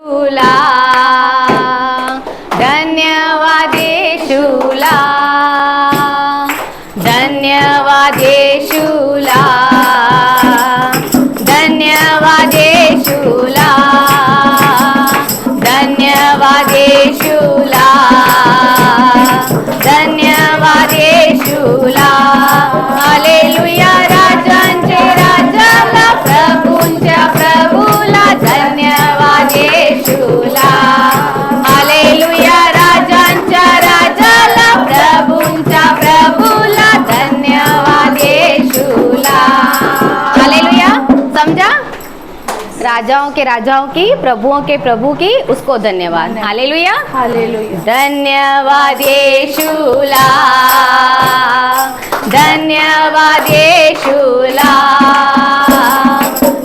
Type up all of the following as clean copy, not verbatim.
येशूला धन्यवाद येशूला धन्यवाद येशूला धन्यवाद येशूला धन्यवाद येशूला धन्यवाद येशूला हालेलुया राजांचे राजाला प्रभूंच्या प्रभूला धन्यवाद येशूला हालेलुया राजांच्या राजाला प्रभूंच्या प्रभूला धन्यवाद येशूला हालेलुया समझा राजाओं के राजाओं की प्रभुओं के प्रभु की उसको धन्यवाद हालेलुया हालेलुया धन्यवाद येशूला धन्यवाद येशूला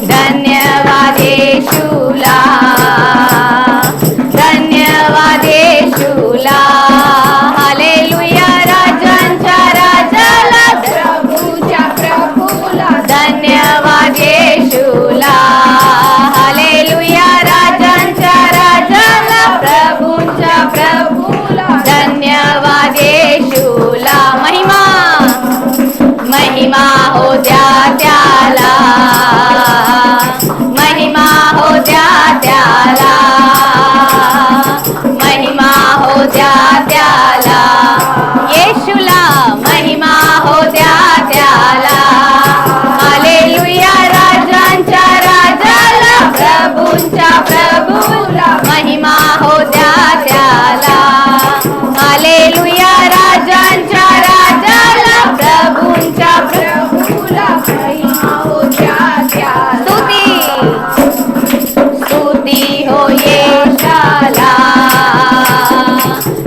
धन्यवाद येशूला धन्यवाद येशूला हालेलुया राजांच्या राजाला प्रभूच्या प्रभूला धन्यवाद येशूला हालेलुया राजांच्या राजाला प्रभूंच्या प्रभूला धन्यवाद येशूला महिमा महिमा हो द्या त्याला महिमा हो द्या त्याला महिमा हो द्या त्याला येशूला महिमा हो द्या त्याला हालेलुया राजांच्या राजाला प्रभूंच्या प्रभूला महिमा हो द्या त्याला हालेलुया राजांच्या राजाला प्रभूंच्या प्रभूला महिमा हो द्या त्याला स्तुती हो येशाला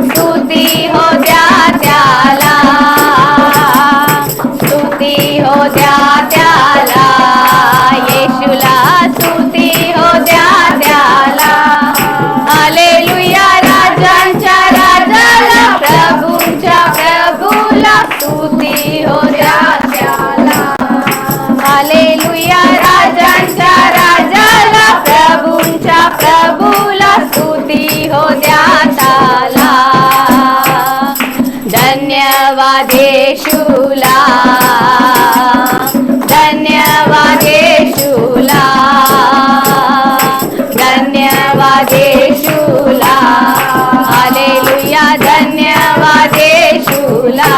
स्तुती हो द्या त्याला स्तुती हो द्या त्याला येशूला स्तुती हो द्या त्याला हालेलुया राजांच्या राजाला प्रभूंच्या प्रभूला स्तुती हो द्या त्याला हालेलुया राजांच्या राजाला प्रभूंच्या प्रभूला स्तुती हो द्या त्याला धन्यवाद येशूला धन्यवाद येशूला धन्यवाद येशूला हालेलुया धन्यवाद येशूला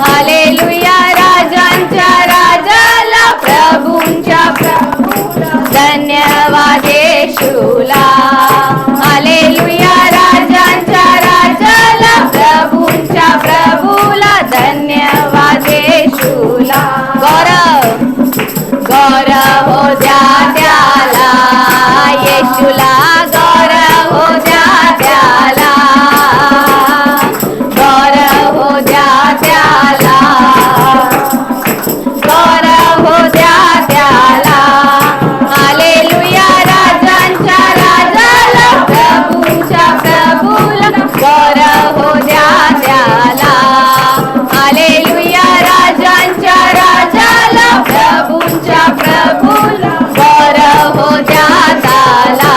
हालेलुया राजांच्या राजाला प्रभूंच्या प्रभूला धन्यवाद येशूला हालेलुया राजांच्या राजाला प्रभूंच्या प्रभूला धन्यवाद येशूला गौरव गौरव हो द्या त्याला येशूला गौरव हो द्या त्याला गौरव हो द्या त्याला गौरव हो द्या त्याला हालेलुया राजांच्या राजाला प्रभूंच्या प्रभूला गौरव हो द्या त्याला हालेलुया राजांच्या राजाला प्रभूंच्या प्रभूला गौरव हो द्या त्याला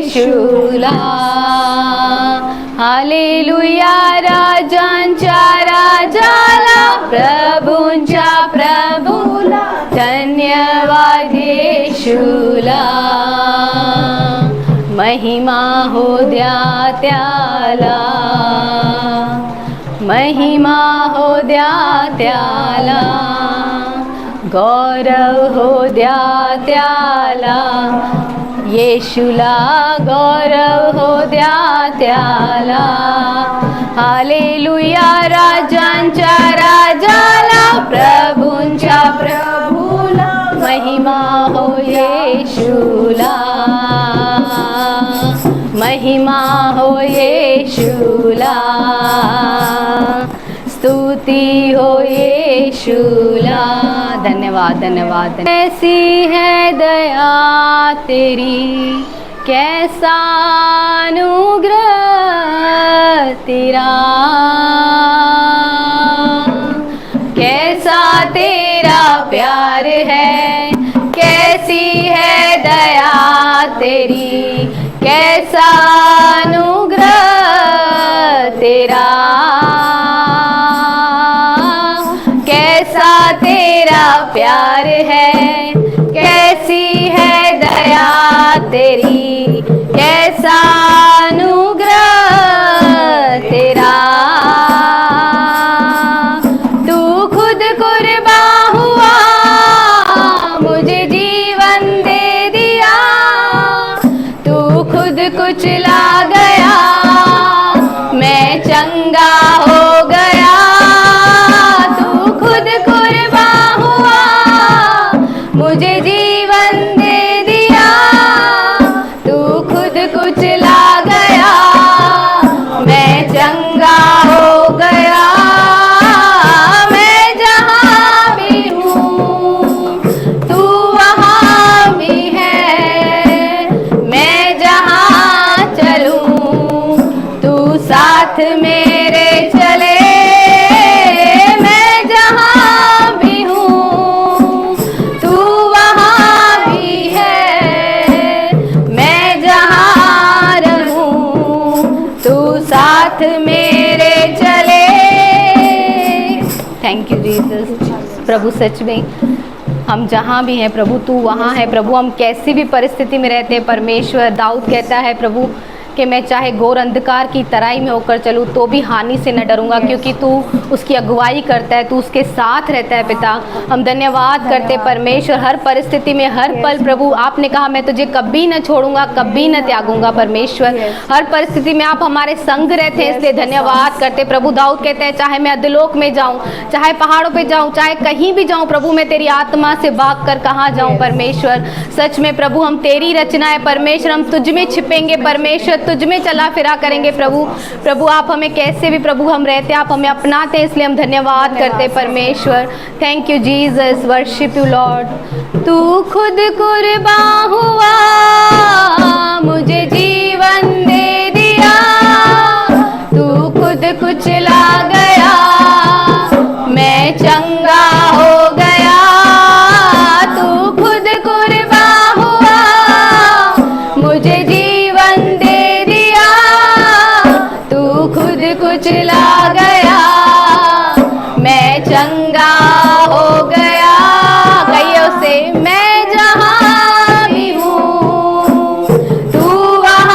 येशूला. हालेलुया राजांच्या राजाला, प्रभूंच्या प्रभूला धन्यवाद येशूला. महिमा हो द्या त्याला, महिमा हो द्या त्याला, गौरव हो द्या त्याला. येशूला गौरव हो द्या त्याला. हालेलुया राजांच्या राजाला, प्रभूंच्या प्रभूला महिमा हो येशूला. महिमा हो येशूला. स्तुति हो येशूला. धन्यवाद धन्यवाद. कैसी है दया तेरी, कैसा अनुग्रह तेरा, कैसा तेरा प्यार है, कैसी है दया तेरी, कैसा अनुग्रह तेरा, कैसा तेरा प्यार है, कैसी है दया तेरी, कैसा अनुग्रह तेरा. तू खुद कुर्बान हुआ, मुझे जीवन दे दिया. तू खुद कुचला गया, मैं चंगा हो गया. तू खुद कुर्बान हुआ, मुझे जीवन दे दिया. तू खुद कुचला गया, मैं चंगा हो गया. मैं जहाँ भी हूँ, तू वहाँ भी है. मैं जहाँ चलूँ, तू साथ मेरे चले. मैं जहाँ भी हूँ, तू वहाँ भी है. मैं जहाँ रहूँ, तू साथ मेरे चले. Thank you Jesus. प्रभु सच में हम जहाँ भी हैं प्रभु, तू वहाँ है प्रभु. हम कैसी भी परिस्थिति में रहते हैं परमेश्वर, दाऊद कहता है प्रभु कि मैं चाहे घोर अंधकार की तराई में होकर चलूँ तो भी हानि से न डरूंगा, क्योंकि तू उसकी अगुवाई करता है, तू उसके साथ रहता है. पिता हम धन्यवाद करते परमेश्वर, हर परिस्थिति में हर पल प्रभु आपने कहा मैं तुझे कभी न छोड़ूंगा, कभी न त्यागूंगा. परमेश्वर हर परिस्थिति में आप हमारे संग रहते हैं, इसलिए धन्यवाद करते प्रभु. दाऊद कहते हैं चाहे मैं अधोलोक में जाऊँ, चाहे पहाड़ों पर जाऊँ, चाहे कहीं भी जाऊँ प्रभु, मैं तेरी आत्मा से भाग कर कहाँ जाऊँ. परमेश्वर सच में प्रभु हम तेरी रचना है परमेश्वर, हम तुझ में छिपेंगे परमेश्वर, तुझ में चला फिरा करेंगे प्रभु. प्रभु आप हमें कैसे भी प्रभु हम रहते हैं, आप हमें अपनाते हैं, इसलिए हम धन्यवाद करते परमेश्वर. Thank you Jesus, worship you Lord. तू खुद कुर्बान हुआ, मुझे जीवन दे दिया. तू खुद कुचला गया, मैं चंगा हो गया. तू खुद कुर्बान हुआ, मुझे जीवन दे दिया. तू खुद कुचला गया, मैं चंगा हो गया. कहिए उसे मैं जहाँ भी हूँ, तू वहाँ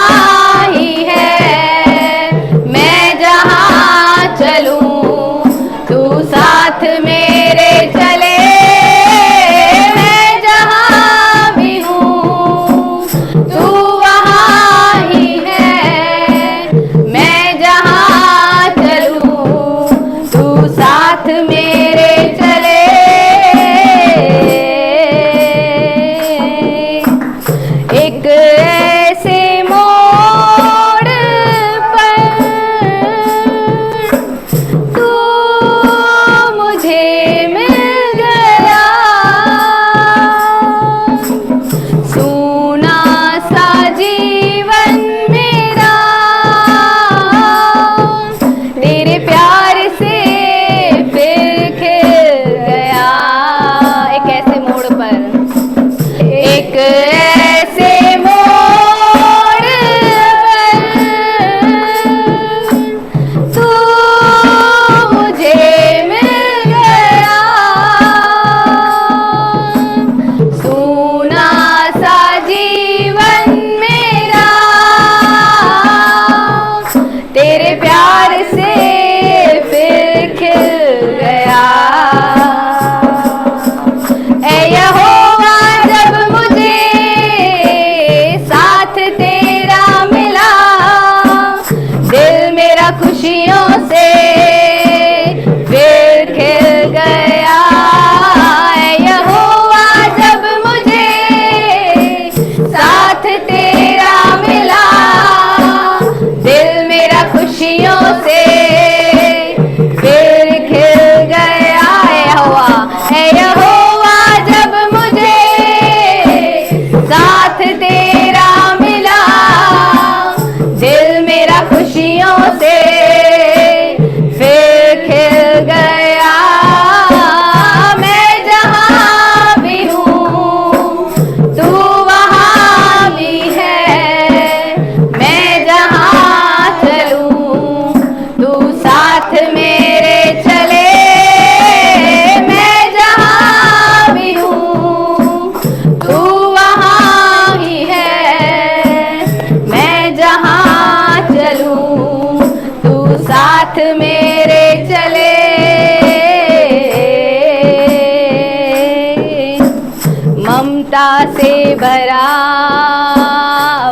ममता से भरा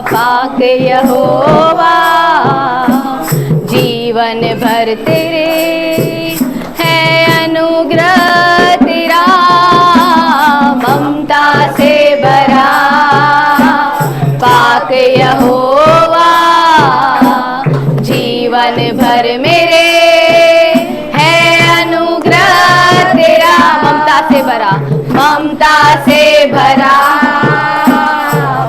पाक यहोवा, जीवन भर तेरे है अनुग्रह तेरा। ममता से भरा पाक यहोवा, जीवन भर मेरे है अनुग्रह तेरा। ममता से भरा, ममता से भरा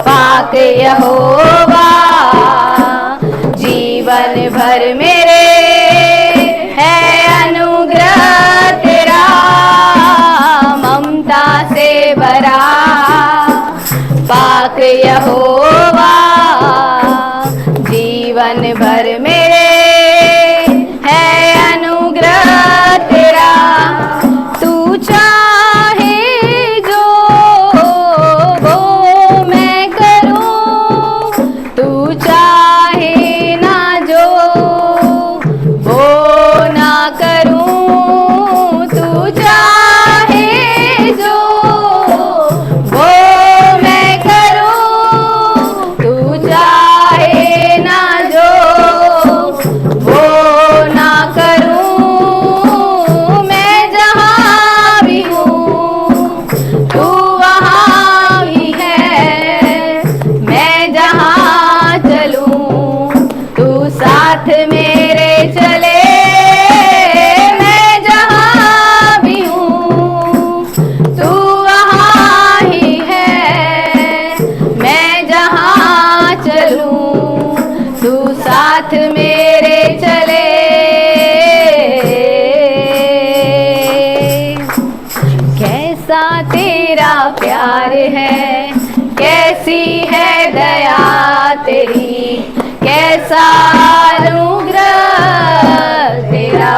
पाक यहोवा, जीवन भर मेरे है अनुग्रह तेरा। ममता से भरा पाक यहोवा, जीवन भर मेरे है अनुग्रह तेरा। तू चाहे जो वो मैं करूं, तू चाहे ना जो वो ना करूं, तू चाहे जो वो मैं करूं, तू चाहे ना जो वो ना करूं। मैं जहाँ भी हूँ तू वहाँ भी है, मैं जहाँ चलूं तू साथ मेरे चले। मैं जहाँ भी हूँ तू वहाँ ही है, मैं जहाँ चलूं तू साथ मेरे चले। कैसा तेरा प्यार है, कैसी है दया तेरी, कैसा अनुग्रह तेरा।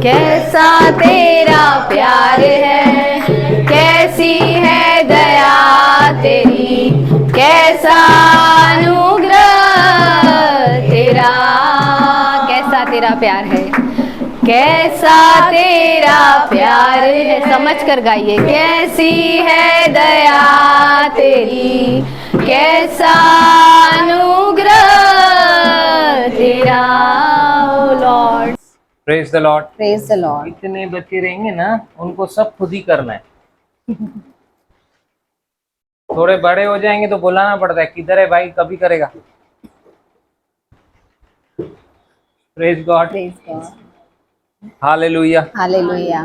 कैसा तेरा प्यार है, कैसी है दया तेरी, कैसा अनुग्रह तेरा। कैसा तेरा प्यार है, कैसा तेरा प्यार है, समझ कर गाइए। कैसी है दया तेरी, कैसा अनुग्रह तेरा। Oh Lord, praise the Lord. Praise the Lord. इतने बच्चे रहेंगे ना, उनको सब खुद ही करना है। थोड़े बड़े हो जाएंगे तो बुलाना पड़ता है, किधर है भाई, कभी करेगा। Praise God, praise God, hallelujah. Hallelujah.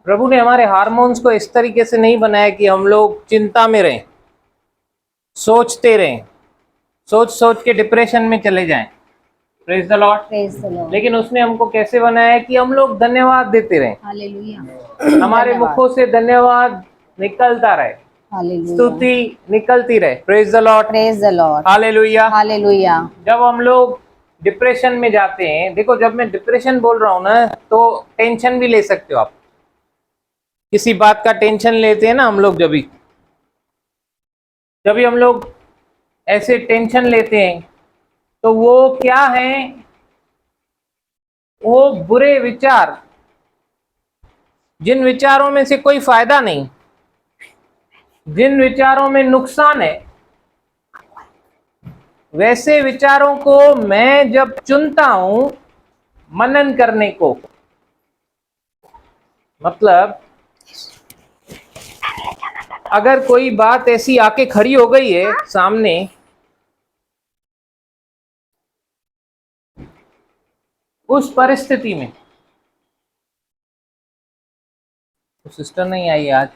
प्रभु ने हमारे हार्मोन्स को इस तरीके से नहीं बनाया कि हम लोग चिंता में रहें, सोचते रहें, सोच सोच के डिप्रेशन में चले जाएं। Praise the Lord. Praise the Lord, लेकिन उसने हमको कैसे बनाया है कि हम लोग धन्यवाद देते रहें, हालेलुया। हमारे मुखों से धन्यवाद निकलता रहे, हालेलुया, स्तुति निकलती रहे। Praise the Lord, praise the Lord, hallelujah. Hallelujah. जब हम लोग डिप्रेशन में जाते हैं, देखो जब मैं डिप्रेशन बोल रहा हूँ ना, तो टेंशन भी ले सकते हो आप। किसी बात का टेंशन लेते हैं ना हम लोग, जब भी हम लोग ऐसे टेंशन लेते हैं, तो वो क्या है, वो बुरे विचार, जिन विचारों में से कोई फायदा नहीं, जिन विचारों में नुकसान है, वैसे विचारों को मैं जब चुनता हूं मनन करने को, मतलब अगर कोई बात ऐसी आके खड़ी हो गई है सामने, उस परिस्थिति में, तो सिस्टर नहीं आई आज,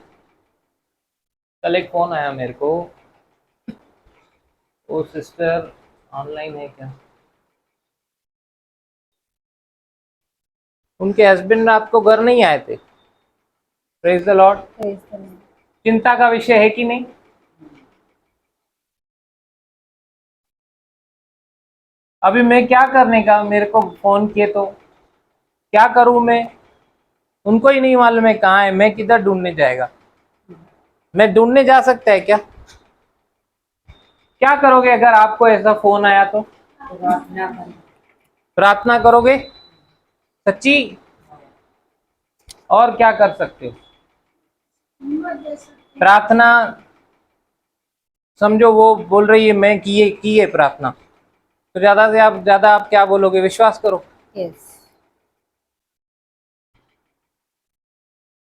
कल एक फोन आया मेरे को, वो सिस्टर ऑनलाइन है क्या, उनके हस्बैंड रात को घर नहीं आए थे। Praise the Lord. Praise the Lord, चिंता का विषय है कि नहीं? अभी मैं क्या करने का, मेरे को फोन किए तो क्या करूं मैं, उनको ही नहीं मालूम है कहाँ है, मैं किधर ढूंढने जाएगा, मैं ढूंढने जा सकता है क्या? क्या करोगे अगर आपको ऐसा फोन आया तो? प्रार्थना करोगे, सच्ची। और क्या कर सकते हो? प्रार्थना समझो वो बोल रही है मैं की है प्रार्थना, तो ज्यादा से ज्यादा आप क्या बोलोगे? विश्वास करो। यस।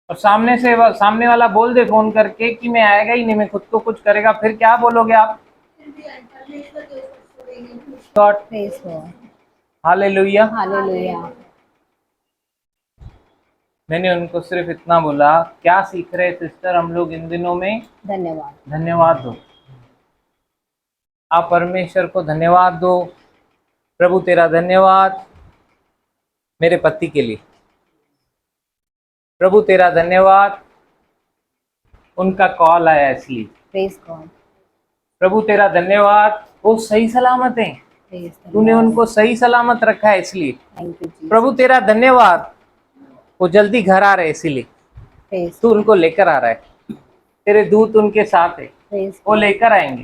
और सामने वाला बोल दे फोन करके कि मैं आएगा ही नहीं, मैं खुद को कुछ करेगा, फिर क्या बोलोगे आप? God. Praise God. Hallelujah. Hallelujah. मैंने उनको सिर्फ इतना बोला, क्या सीख रहे सिस्टर हम लोग इन दिनों में? धन्यवाद। धन्यवाद दो। आप परमेश्वर को धन्यवाद दो। प्रभु तेरा धन्यवाद मेरे पति के लिए। प्रभु तेरा धन्यवाद उनका कॉल आया इसलिए। Praise God. प्रभु तेरा धन्यवाद वो सही सलामत हैं, प्रेज तूने उनको सही सलामत रखा है इसलिए। थैंक यू जी। प्रभु तेरा धन्यवाद वो जल्दी घर आ रहे हैं इसीलिए। प्रेज तू उनको लेकर आ रहा है, तेरे दूत उनके साथ है, प्रेज वो लेकर आएंगे।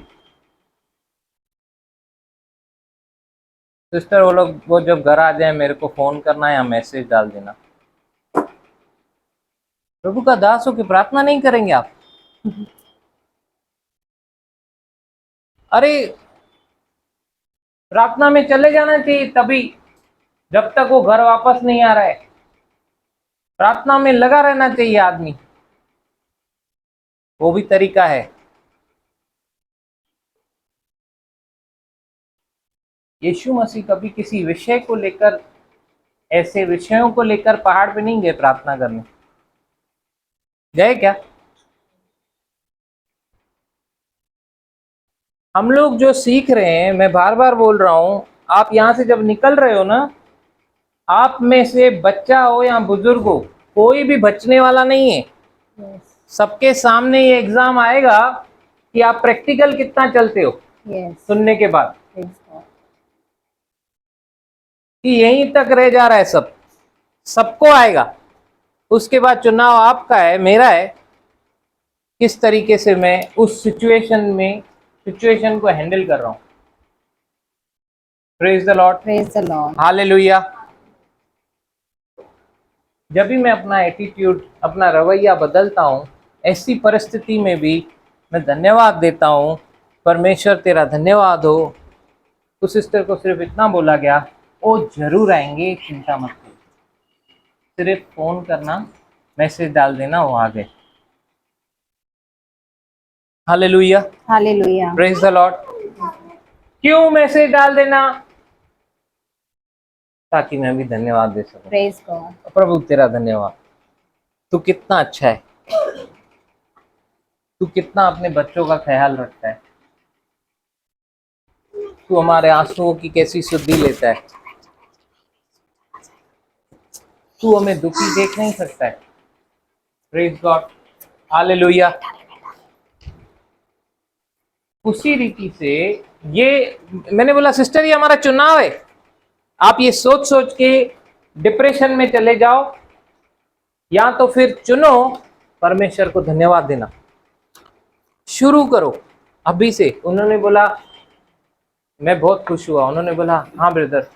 सिस्टर वो जब घर आ जाए मेरे को फोन करना या मैसेज डाल देना। प्रभु का दास हो के प्रार्थना नहीं करेंगे आप? अरे प्रार्थना में चले जाना चाहिए तभी, जब तक वो घर वापस नहीं आ रहा है प्रार्थना में लगा रहना चाहिए आदमी। वो भी तरीका है। यीशु मसीह कभी किसी विषय को लेकर, ऐसे विषयों को लेकर पहाड़ पे नहीं गए प्रार्थना करने, गए क्या? हम लोग जो सीख रहे हैं, मैं बार बार बोल रहा हूं, आप यहां से जब निकल रहे हो ना, आप में से बच्चा हो या बुजुर्ग हो, कोई भी बचने वाला नहीं है। यस। सबके सामने ये एग्जाम आएगा कि आप प्रैक्टिकल कितना चलते हो। यस। सुनने के बाद प्रेज गॉड। कि यहीं तक रह जा रहा है, सबको आएगा। उसके बाद चुनाव आपका है, मेरा है, किस तरीके से मैं उस सिचुएशन को हैंडल कर रहा हूं। Praise the Lord. Praise the Lord. Hallelujah. जब भी मैं अपना एटीट्यूड, अपना रवैया बदलता हूं, ऐसी परिस्थिति में भी मैं धन्यवाद देता हूं। परमेश्वर तेरा धन्यवाद हो। उस सिस्टर को सिर्फ इतना बोला गया, वो जरूर आएंगे, चिंता मत करो, सिर्फ फोन करना, मैसेज डाल देना, वो आ गए। Hallelujah. Hallelujah. Praise the Lord. क्यों मैसेज डाल देना? ताकि मैं भी धन्यवाद दे सकूं। Praise God. प्रभु तेरा धन्यवाद, तू कितना अच्छा है, तू कितना अपने बच्चों का ख्याल रखता है, तू हमारे आंसुओं की कैसी शुद्धि लेता है, तू हमें दुखी देख नहीं सकता है। Praise God. हालेलुया। उसी रीति से ये मैंने बोला सिस्टर, ये हमारा चुनाव है। आप ये सोच सोच के डिप्रेशन में चले जाओ, या तो फिर चुनो परमेश्वर को धन्यवाद देना। शुरू करो अभी से। उन्होंने बोला मैं बहुत खुश हुआ, उन्होंने बोला हाँ ब्रदर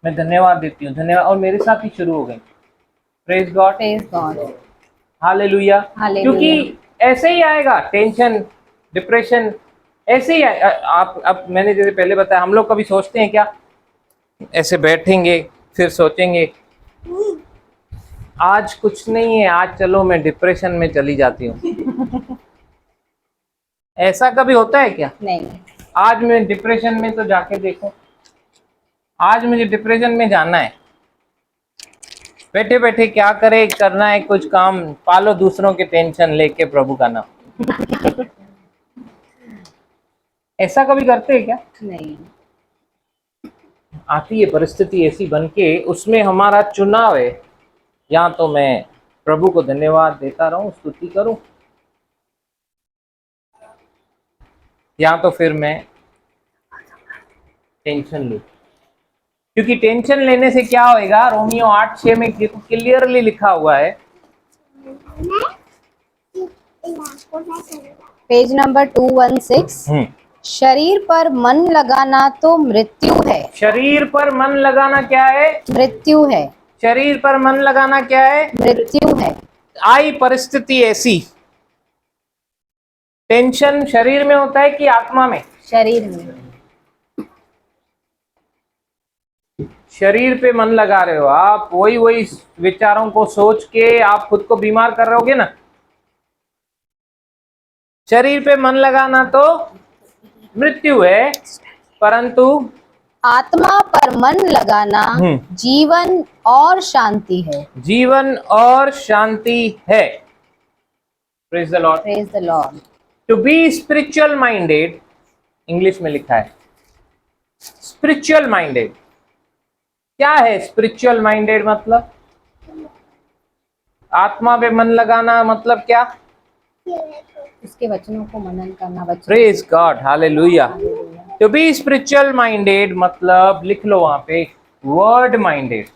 मैं धन्यवाद देती हूँ, धन्यवाद, और मेरे साथ ही शुरू हो गई। Praise God. Praise God. Hallelujah. Hallelujah. क्योंकि ऐसे ही आएगा टेंशन, डिप्रेशन, ऐसे ही आप अब मैंने जैसे पहले बताया, हम लोग कभी सोचते हैं क्या? ऐसे बैठेंगे फिर सोचेंगे आज कुछ नहीं है, आज चलो मैं डिप्रेशन में चली जाती हूँ। ऐसा कभी होता है क्या? नहीं। आज मैं डिप्रेशन में तो जाके देखूं, आज मुझे डिप्रेशन में जाना है, बैठे बैठे क्या करे, करना है कुछ काम, पालो दूसरों के टेंशन लेके प्रभु का नाम। ऐसा कभी करते हैं क्या? नहीं। आती है परिस्थिति ऐसी बन के, उसमें हमारा चुनाव है, या तो मैं प्रभु को धन्यवाद देता रहूं, स्तुति करूं, या तो फिर मैं टेंशन लूं। क्योंकि टेंशन लेने से क्या होएगा, रोमियो 8:6 में क्लियरली लिखा हुआ है। Page number 216। शरीर पर मन लगाना तो मृत्यु है। शरीर पर मन लगाना क्या है? मृत्यु है। शरीर पर मन लगाना क्या है? मृत्यु है। आई परिस्थिति ऐसी, टेंशन शरीर में होता है कि आत्मा में? शरीर में। शरीर पे मन लगा रहे हो आप, वही वही विचारों को सोच के आप खुद को बीमार कर रहोगे ना। शरीर पे मन लगाना तो मृत्यु है, परंतु आत्मा पर मन लगाना जीवन और शांति है। जीवन और शांति है। Praise the Lord. Praise the lord. To be spiritual minded, English में लिखा है स्पिरिचुअल माइंडेड। क्या है स्पिरिचुअल माइंडेड? मतलब आत्मा पे मन लगाना मतलब क्या? उसके वचनों को मनन करना। वचन। Praise God, hallelujah. To be spiritual minded मतलब लिख लो वहां पे, वर्ड माइंडेड।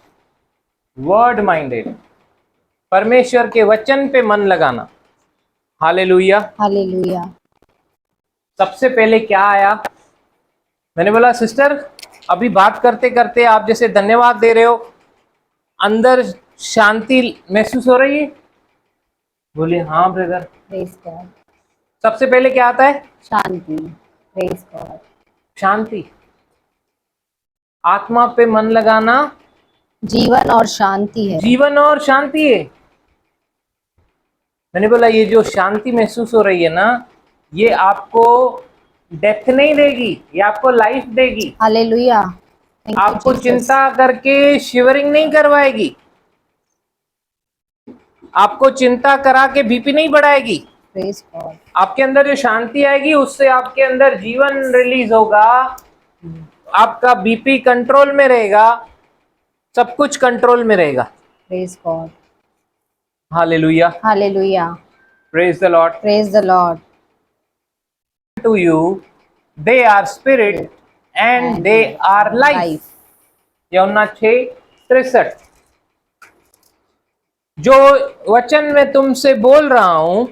वर्ड माइंडेड, परमेश्वर के वचन पे मन लगाना। हालेलुया। हालेलुया। सबसे पहले क्या आया? मैंने बोला सिस्टर अभी बात करते करते आप जैसे धन्यवाद दे रहे हो, अंदर शांति महसूस हो रही है? बोलिए हाँ ब्रदर। Praise God. सबसे पहले क्या आता है? शांति। Praise God. शांति। आत्मा पे मन लगाना जीवन और शांति है। जीवन और शांति है। मैंने बोला ये जो शांति महसूस हो रही है ना, ये आपको डेथ नहीं देगी, ये आपको लाइफ देगी। हालेलुया। Thank you, आपको Jesus. चिंता करके शिवरिंग नहीं करवाएगी, आपको चिंता करा के बीपी नहीं बढ़ाएगी। Praise God. आपके अंदर जो शांति आएगी उससे आपके अंदर जीवन रिलीज होगा, आपका बीपी कंट्रोल में रहेगा, सब कुछ कंट्रोल में रहेगा। Praise God. Hallelujah. Hallelujah. Praise the Lord. Praise the Lord. To you they are spirit and they are life। यूहन्ना 6:63। जो वचन मैं तुमसे बोल रहा हूं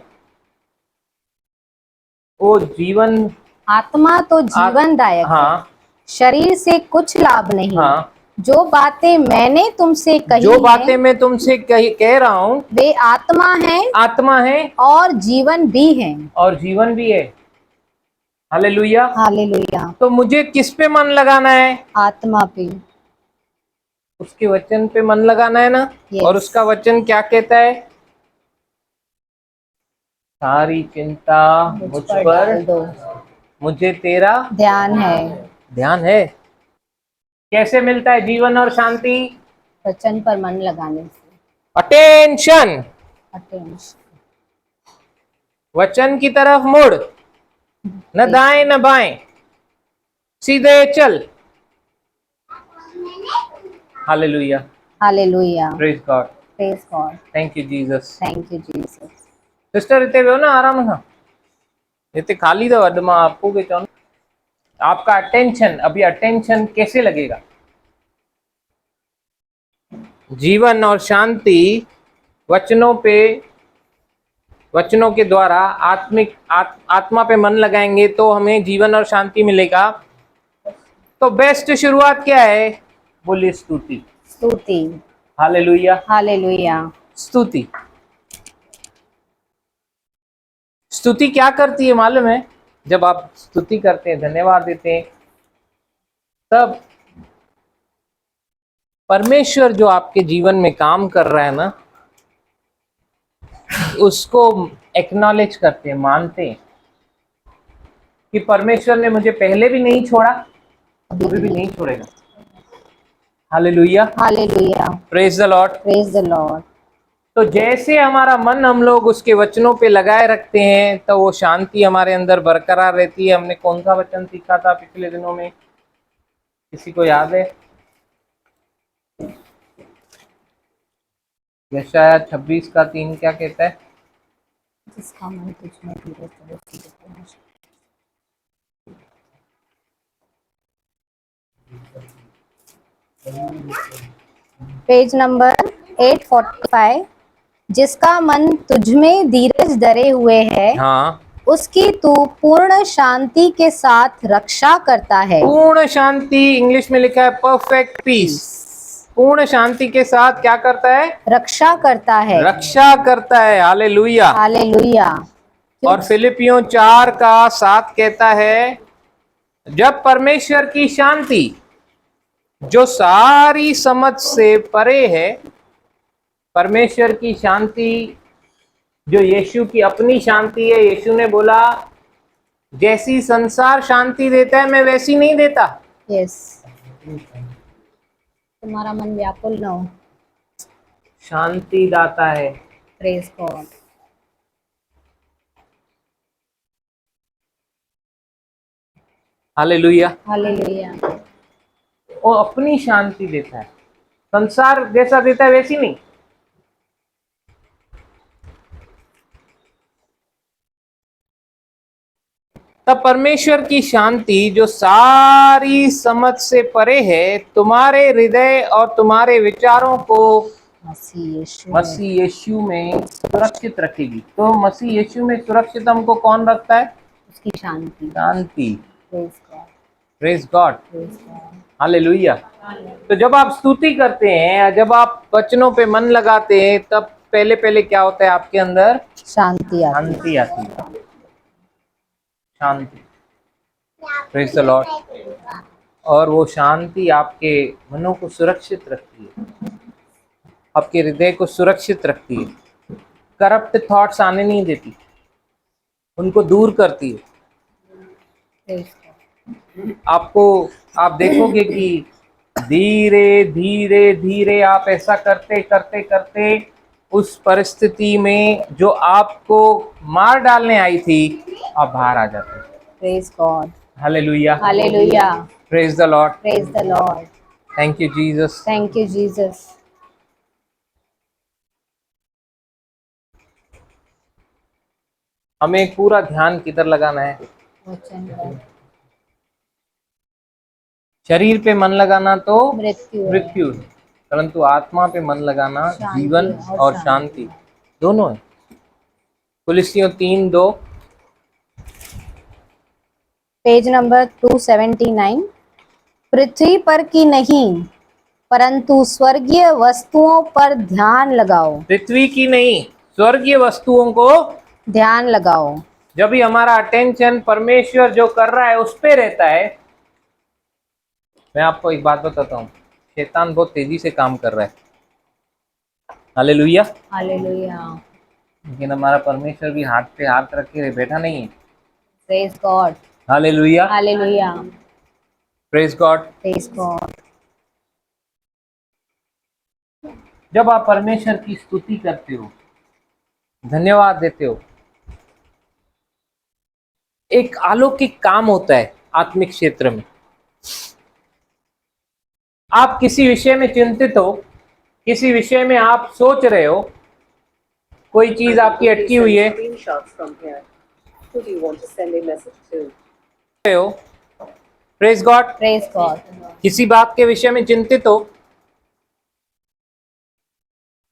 वो जीवन, आत्मा तो जीवनदायक है, हाँ शरीर से कुछ लाभ नहीं। हाँ, जो बातें मैंने तुमसे कही जो बातें हैं, मैं तुमसे कह रहा हूं वे आत्मा है आत्मा है और जीवन भी है। और जीवन भी है। हालेलुया। हालेलुया। तो मुझे किस पे मन लगाना है? आत्मा पे। उसके वचन पे मन लगाना है ना। Yes. और उसका वचन क्या कहता है? सारी चिंता मुझ पर डाल दो, मुझे तेरा ध्यान है। ध्यान है। कैसे मिलता है जीवन और शांति? वचन पर मन लगाने से। Attention, attention. वचन की तरफ मुड़, न दाएं न बाएं, सीधे चल। Hallelujah. Hallelujah. Praise God. Praise God. Thank you Jesus. Thank you Jesus. Sister इतने हो ना आराम सां, इतने खाली तो अॼु मां आपको के चवनि, आपका अटेंशन, अभी अटेंशन कैसे लगेगा? जीवन और शांति वचनों पे, वचनों के द्वारा आत्मा पे मन लगाएंगे तो हमें जीवन और शांति मिलेगा। तो बेस्ट शुरुआत क्या है? बोलिए स्तुति। स्तुति। हालेलुया। हालेलुया। स्तुति। स्तुति क्या करती है मालूम है? जब आप स्तुति करते हैं, धन्यवाद देते हैं, तब परमेश्वर जो आपके जीवन में काम कर रहा है ना, उसको एक्नॉलेज करते हैं, मानते हैं कि परमेश्वर ने मुझे पहले भी नहीं छोड़ा, अभी भी नहीं छोड़ेगा। Hallelujah. Hallelujah. Praise the Lord. Praise the Lord. तो जैसे हमारा मन हम लोग उसके वचनों पे लगाए रखते हैं तो वो शांति हमारे अंदर बरकरार रहती है। हमने कौन सा वचन सीखा था पिछले दिनों में? किसी को याद है? यशाया 26:3 क्या कहता है? जिसका मन तुझ में धीरे से सीधे। Page number 845। जिसका मन तुझ में धीरज धरे हुए है, हाँ, उसकी तू पूर्ण शांति के साथ रक्षा करता है। पूर्ण शांति, इंग्लिश में लिखा है परफेक्ट पीस। पूर्ण शांति के साथ क्या करता है? रक्षा करता है। रक्षा करता है। हालेलुया। हालेलुया। और फिलिपियों 4:7 कहता है, जब परमेश्वर की शांति जो सारी समझ से परे है, परमेश्वर की शांति जो यीशु की अपनी शांति है, यीशु ने बोला जैसी संसार शांति देता है मैं वैसी नहीं देता। यस, तुम्हारा मन व्याकुल न हो। शांति दाता है। Praise God. हालेलुया। हालेलुया। वो अपनी शांति देता है, संसार जैसा देता है वैसी नहीं। तब परमेश्वर की शांति जो सारी समझ से परे है तुम्हारे हृदय और तुम्हारे विचारों को मसीह यीशु में सुरक्षित रखेगी। तो मसीह यीशु में सुरक्षित हमको कौन रखता है? उसकी शांति। शांति। Praise God. Praise God. Praise God. Hallelujah. तो जब आप स्तुति करते हैं या जब आप वचनों पे मन लगाते हैं, तब पहले पहले क्या होता है आपके अंदर? शांति आती है। शांति आती है। शांति। Praise the Lord. और वो शांति आपके मनों को सुरक्षित रखती है, आपके हृदय को सुरक्षित रखती है, करप्ट थॉट्स आने नहीं देती, उनको दूर करती है। Praise God. आपको आप देखोगे कि धीरे धीरे धीरे आप ऐसा करते करते करते उस परिस्थिति में जो आपको मार डालने आई थी, आप बाहर आ जाते हैं। Praise God. Hallelujah. Hallelujah. Praise the Lord. Praise the Lord. Thank you Jesus. Thank you Jesus. हमें पूरा ध्यान किधर लगाना है? वचन पर। शरीर पे मन लगाना तो मृत्यु है, मृत्यु है, परंतु आत्मा पे मन लगाना शांति जीवन और शांति। शांति दोनों है। कुलिसियों 3:2। Page number 279। पृथ्वी पर की नहीं परंतु स्वर्गीय वस्तुओं पर ध्यान लगाओ। पृथ्वी की नहीं, स्वर्गीय वस्तुओं को ध्यान लगाओ। जब भी हमारा अटेंशन परमेश्वर जो कर रहा है उस पे रहता है। मैं आपको एक बात बताता हूँ, शैतान बहुत तेजी से काम कर रहा है। हालेलुया। हालेलुया। लेकिन हमारा परमेश्वर भी हाथ पे हाथ रख के बैठा नहीं है। Praise God. Hallelujah. Hallelujah. Praise God. Praise God. जब आप परमेश्वर की स्तुति करते हो, धन्यवाद देते हो, एक अलौकिक काम होता है आत्मिक क्षेत्र में। आप किसी विषय में चिंतित हो, किसी विषय में आप सोच रहे हो, कोई चीज आपकी अटकी हुई है, प्रेज गॉड। Praise God. किसी बात के विषय में चिंतित हो,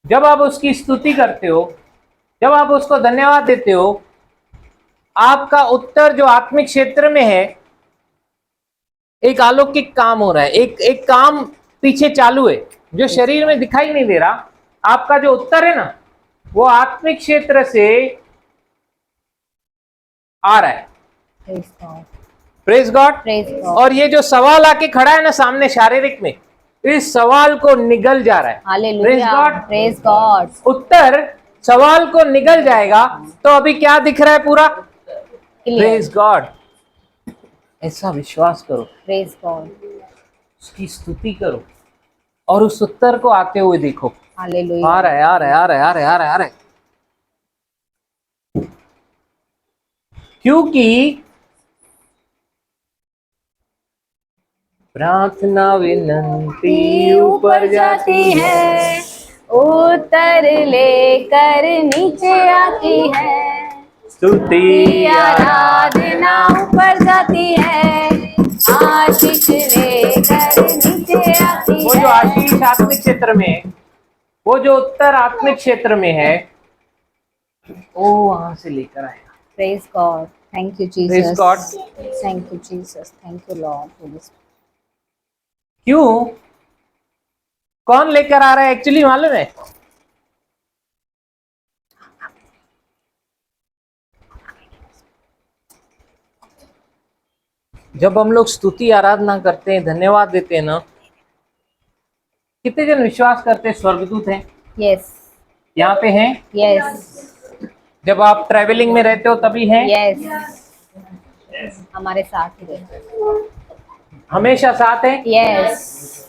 जब आप उसकी स्तुति करते हो, जब आप उसको धन्यवाद देते हो, आपका उत्तर जो आत्मिक क्षेत्र में है, एक अलौकिक काम हो रहा है। एक काम पीछे चालू है जो शरीर में दिखाई नहीं दे रहा। आपका जो उत्तर है ना, वो आत्मिक क्षेत्र से आ रहा है। Praise God. Praise God. और ये जो सवाल आके खड़ा है ना सामने शारीरिक में, इस सवाल को निगल जा रहा है। हालेलुया। Praise God. उत्तर सवाल को निगल जाएगा। तो अभी क्या दिख रहा है पूरा? Praise God. ऐसा विश्वास करो, प्रेज गॉड। उसकी स्तुति करो और उस उत्तर को आते हुए देखो। हालेलुया। आ रहा है, आ रहा है, आ रहा है, आ रहा है, आ रहा है, आ रहा है। क्योंकि प्रार्थना विनंती ऊपर जाती है, उत्तर लेकर नीचे आती है। स्तुति आराधना ऊपर जाती है, आशीष लेकर नीचे आती वो जो है। आशीष आत्मिक क्षेत्र में है, वो जो उत्तर आत्मिक क्षेत्र में है, वो वहां से लेकर आएगा। Praise God. Thank you, Jesus. Praise God. Thank you, Jesus. Thank you, Lord. Holy Spirit. क्यों? कौन लेकर आ रहा है एक्चुअली मालूम है? जब हम लोग स्तुति आराधना करते हैं, धन्यवाद देते हैं ना, कितने जन विश्वास करते हैं स्वर्गदूत हैं यस यहाँ पे हैं? यस जब आप ट्रैवलिंग में रहते हो तभी हैं? यस हमारे साथ ही रहते। हमेशा साथ हैं? Yes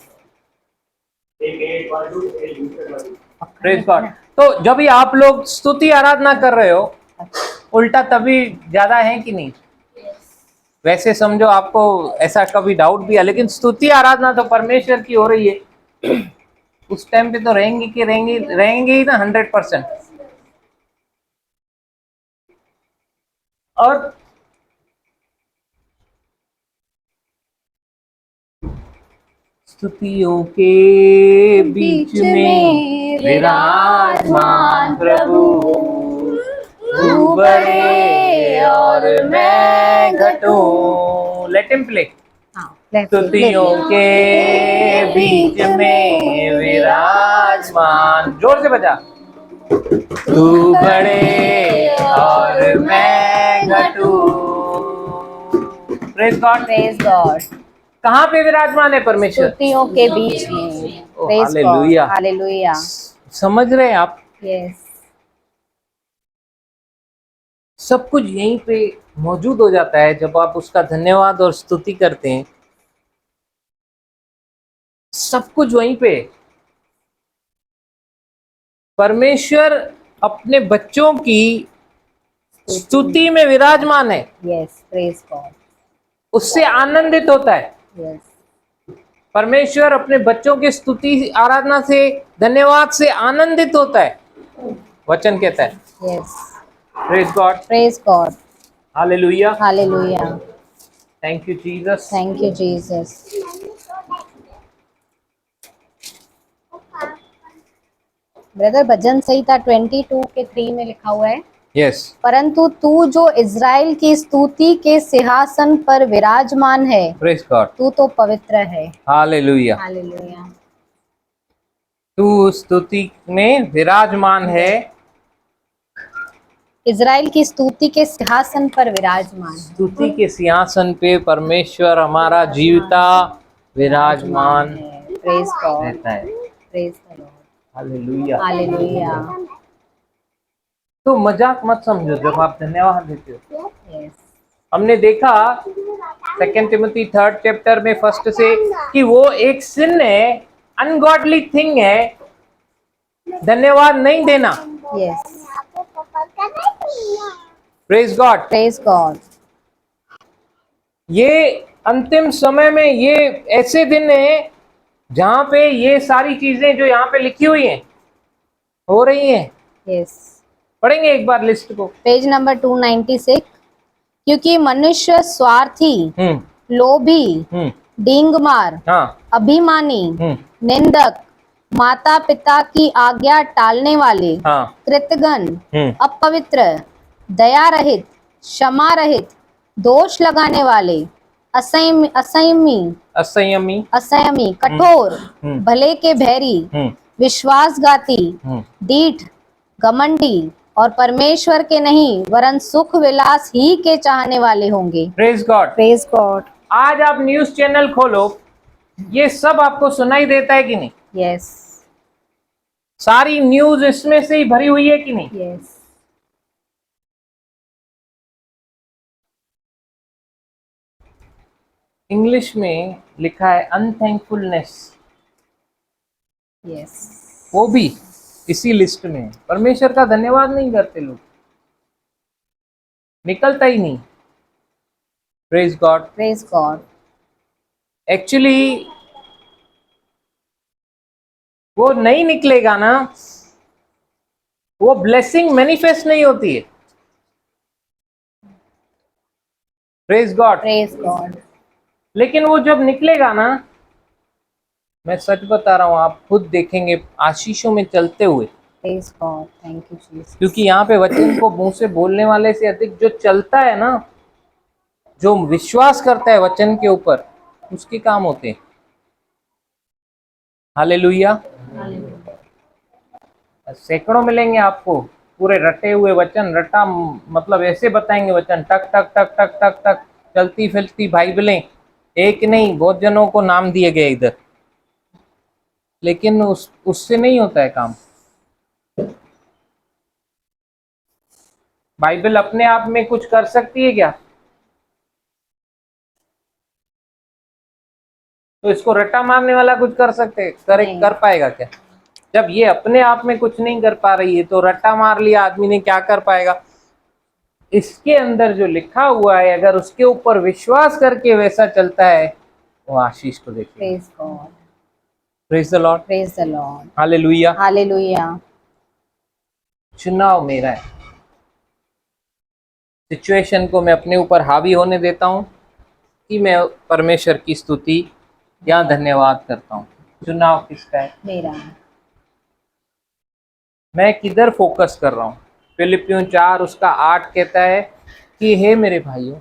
praise God. तो जब भी आप लोग स्तुति आराधना कर रहे हो, उल्टा तभी ज्यादा है कि नहीं? वैसे समझो आपको ऐसा कभी डाउट भी है, लेकिन स्तुति आराधना तो परमेश्वर की हो रही है, उस टाइम पे तो रहेंगे ही ना 100%। और स्तुतियों के बीच में विराजमान प्रभु, तू बढ़े और मैं घटूं। Let him play. स्तुतियों के बीच में विराजमान, जोर से बजा। तू बढ़े और मैं घटूं। Praise God. Praise God. कहाँ पे विराजमान है परमेश्वर? स्तुतियों के बीच में। Praise God. हालेलुया। हालेलुया। समझ रहे हैं आप? यस सब कुछ यहीं पे मौजूद हो जाता है जब आप उसका धन्यवाद और स्तुति करते हैं। सब कुछ वहीं पे। परमेश्वर अपने बच्चों की स्तुति में विराजमान है, यस प्रेज गॉड। उससे आनंदित होता है। यस परमेश्वर अपने बच्चों की स्तुति आराधना से, धन्यवाद से आनंदित होता है, वचन कहता है। Yes praise God. Praise God. Hallelujah. Hallelujah. Thank you Jesus. Thank you Jesus. Brother भजन संहिता 22 के 3 में लिखा हुआ है, यस। परंतु तू जो इज़राइल की स्तुति के सिंहासन पर विराजमान है, प्रेज गॉड। तू तो पवित्र है। हालेलुया। हालेलुया। तू स्तुति में विराजमान है। इज़राइल की स्तुति के सिंहासन पर विराजमान है। स्तुति के सिंहासन पे परमेश्वर हमारा जीविता विराजमान प्रेज गॉड। रहता है। Praise the Lord. Hallelujah. Hallelujah. तो मजाक मत समझो जब आप धन्यवाद देते हो। यस हमने देखा 2 तिमोथी 3 चैप्टर में फर्स्ट से कि वो एक सिन है, अनगॉडली थिंग है धन्यवाद नहीं देना। Yes praise God. Praise God. ये अंतिम समय में ये ऐसे दिन है जहां पे ये सारी चीजें जो यहाँ पे लिखी हुई हैं हो रही हैं। यस पढ़ेंगे एक बार लिस्ट को। Page number 296। क्योंकि मनुष्य स्वार्थी, लोभी, डींगमार, हाँ। अभिमानी, निंदक, माता पिता की आज्ञा टालने वाले, हाँ। कृतघ्न, अपवित्र, दया रहित, क्षमा रहित, दोष लगाने वाले, असंयमी, कठोर, भले के भैरी, विश्वासघाती, ढीठ, घमंडी और परमेश्वर के नहीं वरन सुख विलास ही के चाहने वाले होंगे। Praise God. Praise God. आज आप न्यूज चैनल खोलो, ये सब आपको सुनाई देता है कि नहीं? यस सारी न्यूज इसमें से ही भरी हुई है कि नहीं? यस इंग्लिश में लिखा है अनथैंकफुलनेस, यस वो भी इसी लिस्ट में है। परमेश्वर का धन्यवाद नहीं करते लोग, निकलता ही नहीं। Praise God. Praise God. Actually वो नहीं निकलेगा ना, वो ब्लेसिंग मैनिफेस्ट नहीं होती है। Praise God. Praise God. लेकिन वो जब निकलेगा ना, मैं सच बता रहा हूं, आप खुद देखेंगे आशीषों में चलते हुए। Praise God. Thank you Jesus. क्योंकि यहाँ पे वचन को मुंह से बोलने वाले से अधिक जो चलता है ना, जो विश्वास करता है वचन के ऊपर, उसके काम होते हैं। हालेलुया। सैकड़ों मिलेंगे आपको पूरे रटे हुए वचन, रटा मतलब ऐसे बताएंगे वचन, टक टक टक टक टक टक, चलती फिरती बाइबलें, एक नहीं बहुत जनों को नाम दिए गए इधर, लेकिन उससे नहीं होता है काम। बाइबल अपने आप में कुछ कर सकती है क्या? तो इसको रट्टा मारने वाला कुछ कर सकते कर पाएगा क्या? जब ये अपने आप में कुछ नहीं कर पा रही है तो रट्टा मार लिया आदमी ने क्या कर पाएगा? इसके अंदर जो लिखा हुआ है अगर उसके ऊपर विश्वास करके वैसा चलता है वो आशीष को देखिए। Praise God. Praise the Lord, Praise the Lord. Hallelujah. Hallelujah. चुनाव मेरा है, सिचुएशन को मैं अपने ऊपर हावी होने देता हूं कि मैं परमेश्वर की स्तुति या धन्यवाद करता हूं। चुनाव किसका है? मेरा। मैं किधर फोकस कर रहा हूं? फिलिपियों 4 उसका 8 कहता है कि हे मेरे भाइयों,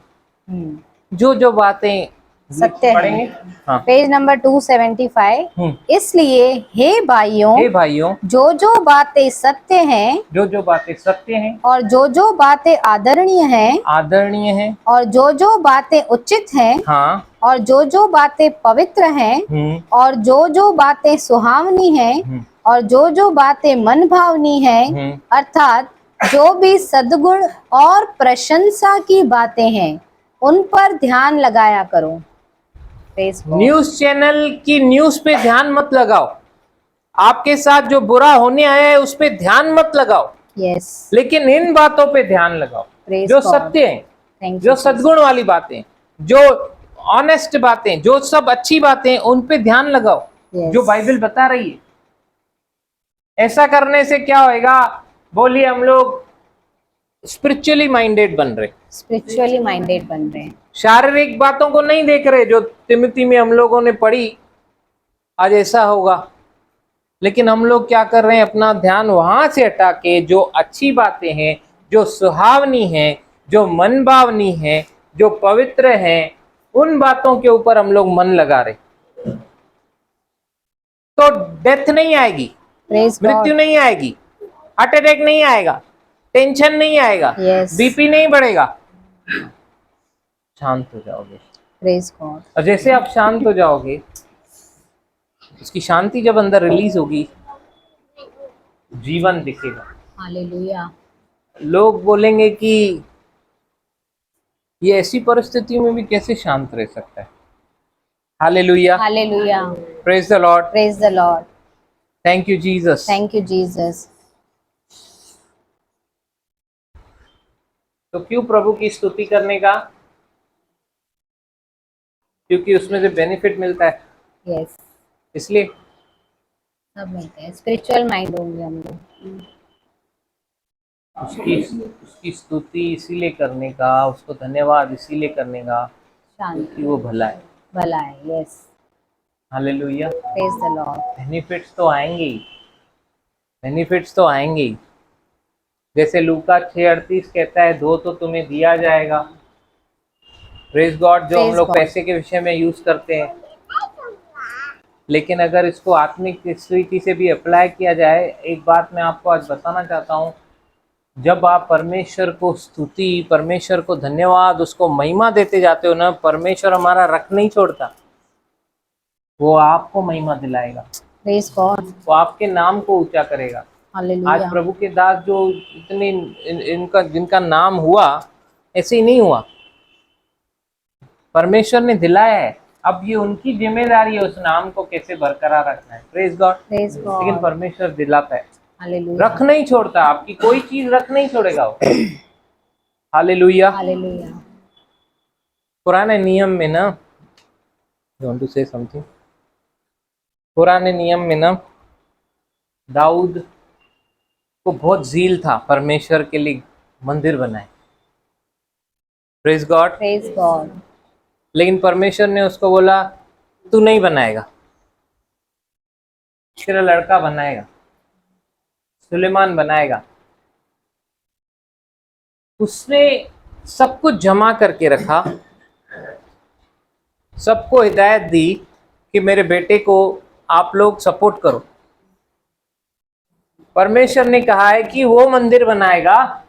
जो जो बातें सत्य पढ़ेंगे, है। हाँ, पेज नंबर 275। इसलिए हे भाइयों, हे भाइयों, जो जो बातें सत्य हैं जो जो बातें सत्य हैं, और जो जो बातें आदरणीय हैं आदरणीय हैं, और जो जो बातें उचित हैं हाँ, और जो जो बातें पवित्र हैं और जो जो बातें सुहावनी हैं और जो जो बातें मन भावनी हैं, अर्थात जो भी सद्गुण और प्रशंसा की बातें हैं उन पर ध्यान लगाया करो। Praise God. न्यूज चैनल की न्यूज पे ध्यान मत लगाओ, आपके साथ जो बुरा होने आया है उस पे ध्यान मत लगाओ, Yes. लेकिन इन बातों पे ध्यान लगाओ Praise जो God. सत्य है, Thank you, जो Jesus. सद्गुण वाली बातें, जो ऑनेस्ट बातें, जो सब अच्छी बातें उन पे ध्यान लगाओ, Yes. जो बाइबल बता रही है। ऐसा करने से क्या होएगा? बोलिए, हम लोग स्पिरिचुअली माइंडेड बन रहे, Spiritually minded बन रहे हैं। शारीरिक बातों को नहीं देख रहे जो तिमोथी में हम लोगों ने पढ़ी आज ऐसा होगा, लेकिन हम लोग क्या कर रहे हैं? अपना ध्यान वहां से हटा के जो अच्छी बातें हैं, जो सुहावनी हैं, जो मन भावनी हैं, जो पवित्र हैं, उन बातों के ऊपर हम लोग मन लगा रहे, तो डेथ नहीं आएगी, Praise मृत्यु God. नहीं आएगी, हार्ट अटैक नहीं आएगा, टेंशन नहीं आएगा, Yes. बीपी नहीं बढ़ेगा, शांत हो जाओगे। Praise God. और जैसे आप शांत हो जाओगे, उसकी शांति जब अंदर रिलीज होगी, जीवन दिखेगा। Hallelujah. लोग बोलेंगे कि ये ऐसी परिस्थिति में भी कैसे शांत रह सकता है। Hallelujah, Hallelujah. Praise the Lord, Praise the Lord. Thank you Jesus. Thank you, Jesus. तो क्यों प्रभु की स्तुति करने का? क्योंकि उसमें से बेनिफिट मिलता है, Yes. इसलिए। सब मिलते हैं। स्पिरिचुअल माइंड होंगे हम लोग। उसकी स्तुति इसीलिए करने का, उसको धन्यवाद इसीलिए करने का शांति, कि वो भला है। भला है। Yes. Hallelujah. Praise the Lord. Benefits तो आएंगे ही, बेनिफिट्स तो आएंगे ही। जैसे लूका 6:38 कहता है, दो तो तुम्हें दिया जाएगा। प्रेज गॉड, जो हम Praise लोग God. पैसे के विषय में यूज करते हैं, लेकिन अगर इसको आत्मिक स्थिति से भी अप्लाई किया जाए, एक बात मैं आपको आज बताना चाहता हूँ, जब आप परमेश्वर को स्तुति, परमेश्वर को धन्यवाद, उसको महिमा देते जाते हो ना, परमेश्वर हमारा रख नहीं छोड़ता, वो आपको महिमा दिलाएगा, Praise God. वो आपके नाम को ऊंचा करेगा। आज Hallelujah. प्रभु के दास जो इतने इनका जिनका नाम हुआ, ऐसे ही नहीं हुआ, परमेश्वर ने दिलाया है। अब ये उनकी जिम्मेदारी है उस नाम को कैसे बरकरार रखना है। Praise God. Praise लेकिन God. परमेश्वर दिलाता है, Hallelujah. रख नहीं छोड़ता, आपकी कोई चीज रख नहीं छोड़ेगा वो। हालेलुया। Hallelujah. पुराने नियम में ना, वांट टू से समथिंग, पुराने नियम में ना दाऊद को बहुत ज़ील था परमेश्वर के लिए मंदिर बनाए। Praise God. Praise God. लेकिन परमेश्वर ने उसको बोला, तू नहीं बनाएगा, तेरा लड़का बनाएगा, सुलेमान बनाएगा। उसने सब कुछ जमा करके रखा, सबको हिदायत दी कि मेरे बेटे को आप लोग सपोर्ट करो। परमेश्वर ने कहा है कि वो मंदिर बनाएगा,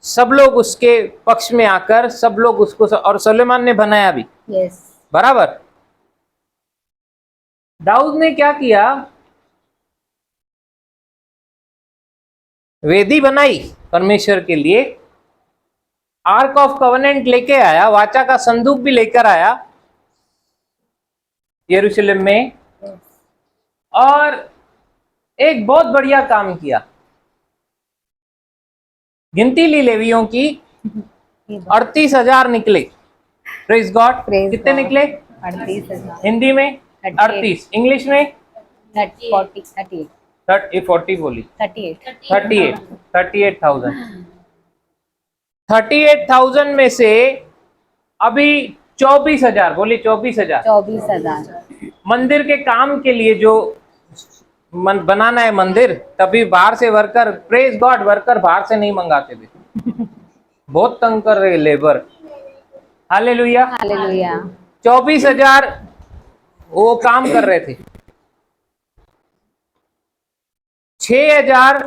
सब लोग उसके पक्ष में आकर सब लोग उसको, और सुलेमान ने बनाया भी यस, बराबर। दाऊद ने क्या किया, वेदी बनाई परमेश्वर के लिए, आर्क ऑफ कवनेंट लेके आया, वाचा का संदूक भी लेकर आया यरूशलेम में, और एक बहुत बढ़िया काम किया। गिनती ली लेवियों की, 38,000 निकले। Praise God. Praise कितने God. निकले? 38,000, हिंदी में 38, इंग्लिश में 40, 38, 40 बोली, 38, 38,000। 38,000 में से अभी 24,000, बोली 24,000 24,000, मंदिर के काम के लिए जो बनाना है मंदिर, तभी बाहर से वर्कर, प्रेज गॉड, वर्कर बाहर से नहीं मंगाते थे, बहुत तंग कर रहे लेबर। हालेलुया। हालेलुया। 24,000 वो काम कर रहे थे। 6,000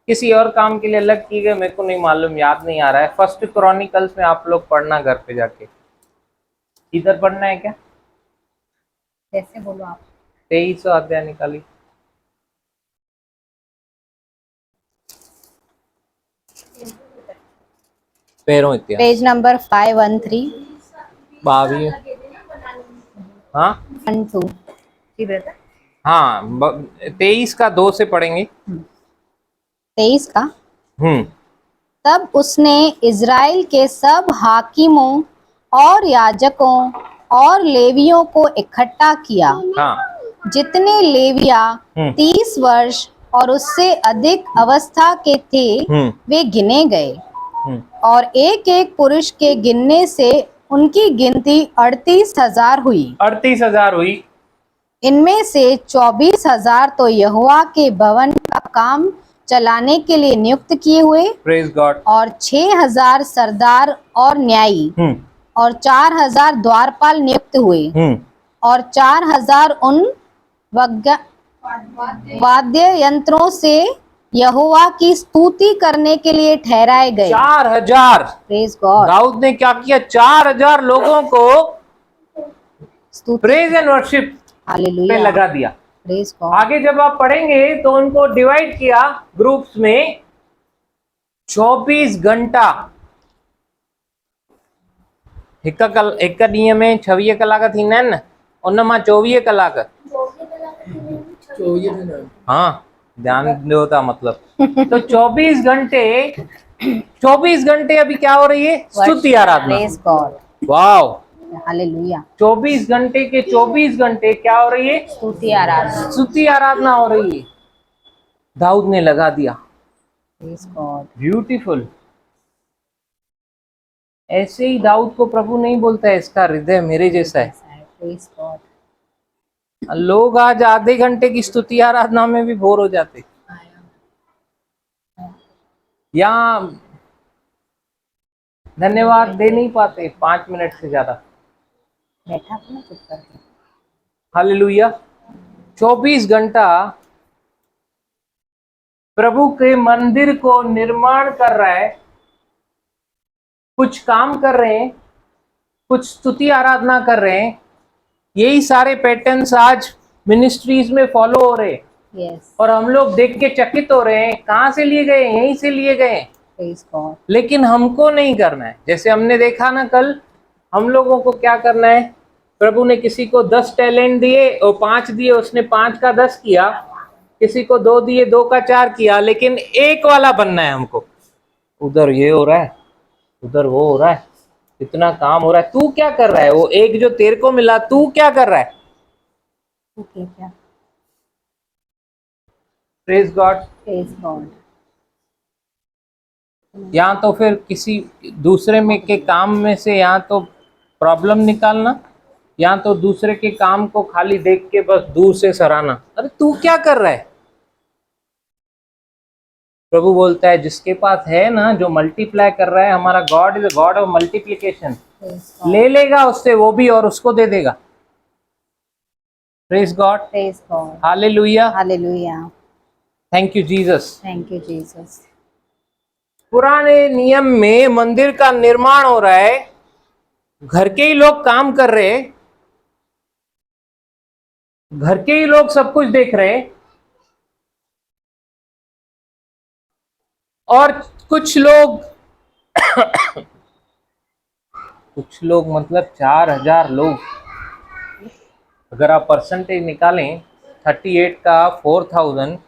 किसी और काम के लिए अलग की गए, मेरे को नहीं मालूम, याद नहीं आ रहा है। फर्स्ट क्रॉनिकल्स में आप लोग पढ़ना घर पे जाके। इधर पढ़ना है क्या? जैसे बोलो आप। 23 अध्याय निकाली। पैरों इतिहास पेज नंबर 513, 22। हाँ 12, हाँ, 23 का 2 से पढ़ेंगे। 23 का। हम्म। तब उसने इज़राइल के सब हाकिमों और याजकों और लेवियों को इकट्ठा किया। हाँ। जितने लेविया 30 वर्ष और उससे अधिक अवस्था के थे, वे गिने गए, और एक एक पुरुष के गिनने से उनकी गिनती 38,000 हुई। 38,000 हुई। इनमें से 24,000 तो यहोवा के भवन का काम चलाने के लिए नियुक्त किए हुए, प्रेज गॉड, और 6,000 सरदार और न्यायी, और 4,000 द्वारपाल नियुक्त हुए, और 4,000 उन वाद्य यंत्रों से यहोवा की स्तुति करने के लिए ठहराए गए। 4,000। Praise God. दाऊद ने क्या किया? 4,000 लोगों को स्तुति, प्रेज एंड वर्शिप पे हालेलुया, लगा दिया। Praise God. आगे जब आप पढ़ेंगे तो उनको डिवाइड किया ग्रुप्स में। 24 घंटा एक नियम में 26 कलाक थी न, उनमें 24 कलाक। हाँ, ध्यान दो था मतलब। तो 24 घंटे अभी क्या हो रही है? स्तुति आराधना। Praise God. Wow, hallelujah. 24 घंटे के 24 घंटे क्या हो रही है? स्तुति आराधना। स्तुति आराधना हो रही है। दाऊद ने लगा दिया। Praise God. ब्यूटीफुल। ऐसे ही दाऊद को प्रभु नहीं बोलता है इसका हृदय मेरे जैसा है। Praise God. लोग आज आधे घंटे की स्तुति आराधना में भी बोर हो जाते, या धन्यवाद दे नहीं पाते 5 मिनट से ज्यादा। बैठा अपना चुप करके। हालेलुया। 24 घंटा प्रभु के मंदिर को निर्माण कर रहा है, कुछ काम कर रहे हैं, कुछ स्तुति आराधना कर रहे हैं। यही सारे पैटर्न्स आज मिनिस्ट्रीज में फॉलो हो रहे हैं। यस, और हम लोग देख के चकित हो रहे हैं, कहाँ से लिए गए? यहीं से लिए गए। Praise God. लेकिन हमको नहीं करना है। जैसे हमने देखा ना कल, हम लोगों को क्या करना है? प्रभु ने किसी को 10 टैलेंट दिए और 5 दिए, उसने 5 का 10 किया। किसी को 2 दिए, 2 का 4 किया। लेकिन एक वाला बनना है हमको। उधर ये हो रहा है, उधर वो हो रहा है, इतना काम हो रहा है, तू क्या कर रहा है? वो एक जो तेरे को मिला, तू क्या कर रहा है? ओके, क्या? Praise God. Praise God. या तो फिर किसी दूसरे में के काम में से या तो प्रॉब्लम निकालना, या तो दूसरे के काम को खाली देख के बस दूर से सराहना। अरे तू क्या कर रहा है? प्रभु बोलता है जिसके पास है ना, जो मल्टीप्लाई कर रहा है, हमारा God is a God of multiplication. ले लेगा उससे वो भी और उसको दे देगा। Praise God, Praise God. Hallelujah, Hallelujah. Thank you Jesus. Thank you, Jesus. पुराने नियम में मंदिर का निर्माण हो रहा है, घर के ही लोग काम कर रहे हैं, घर के ही लोग सब कुछ देख रहे हैं, और कुछ लोग कुछ लोग मतलब 4000 लोग, अगर आप परसेंटेज निकालें 38 का 4000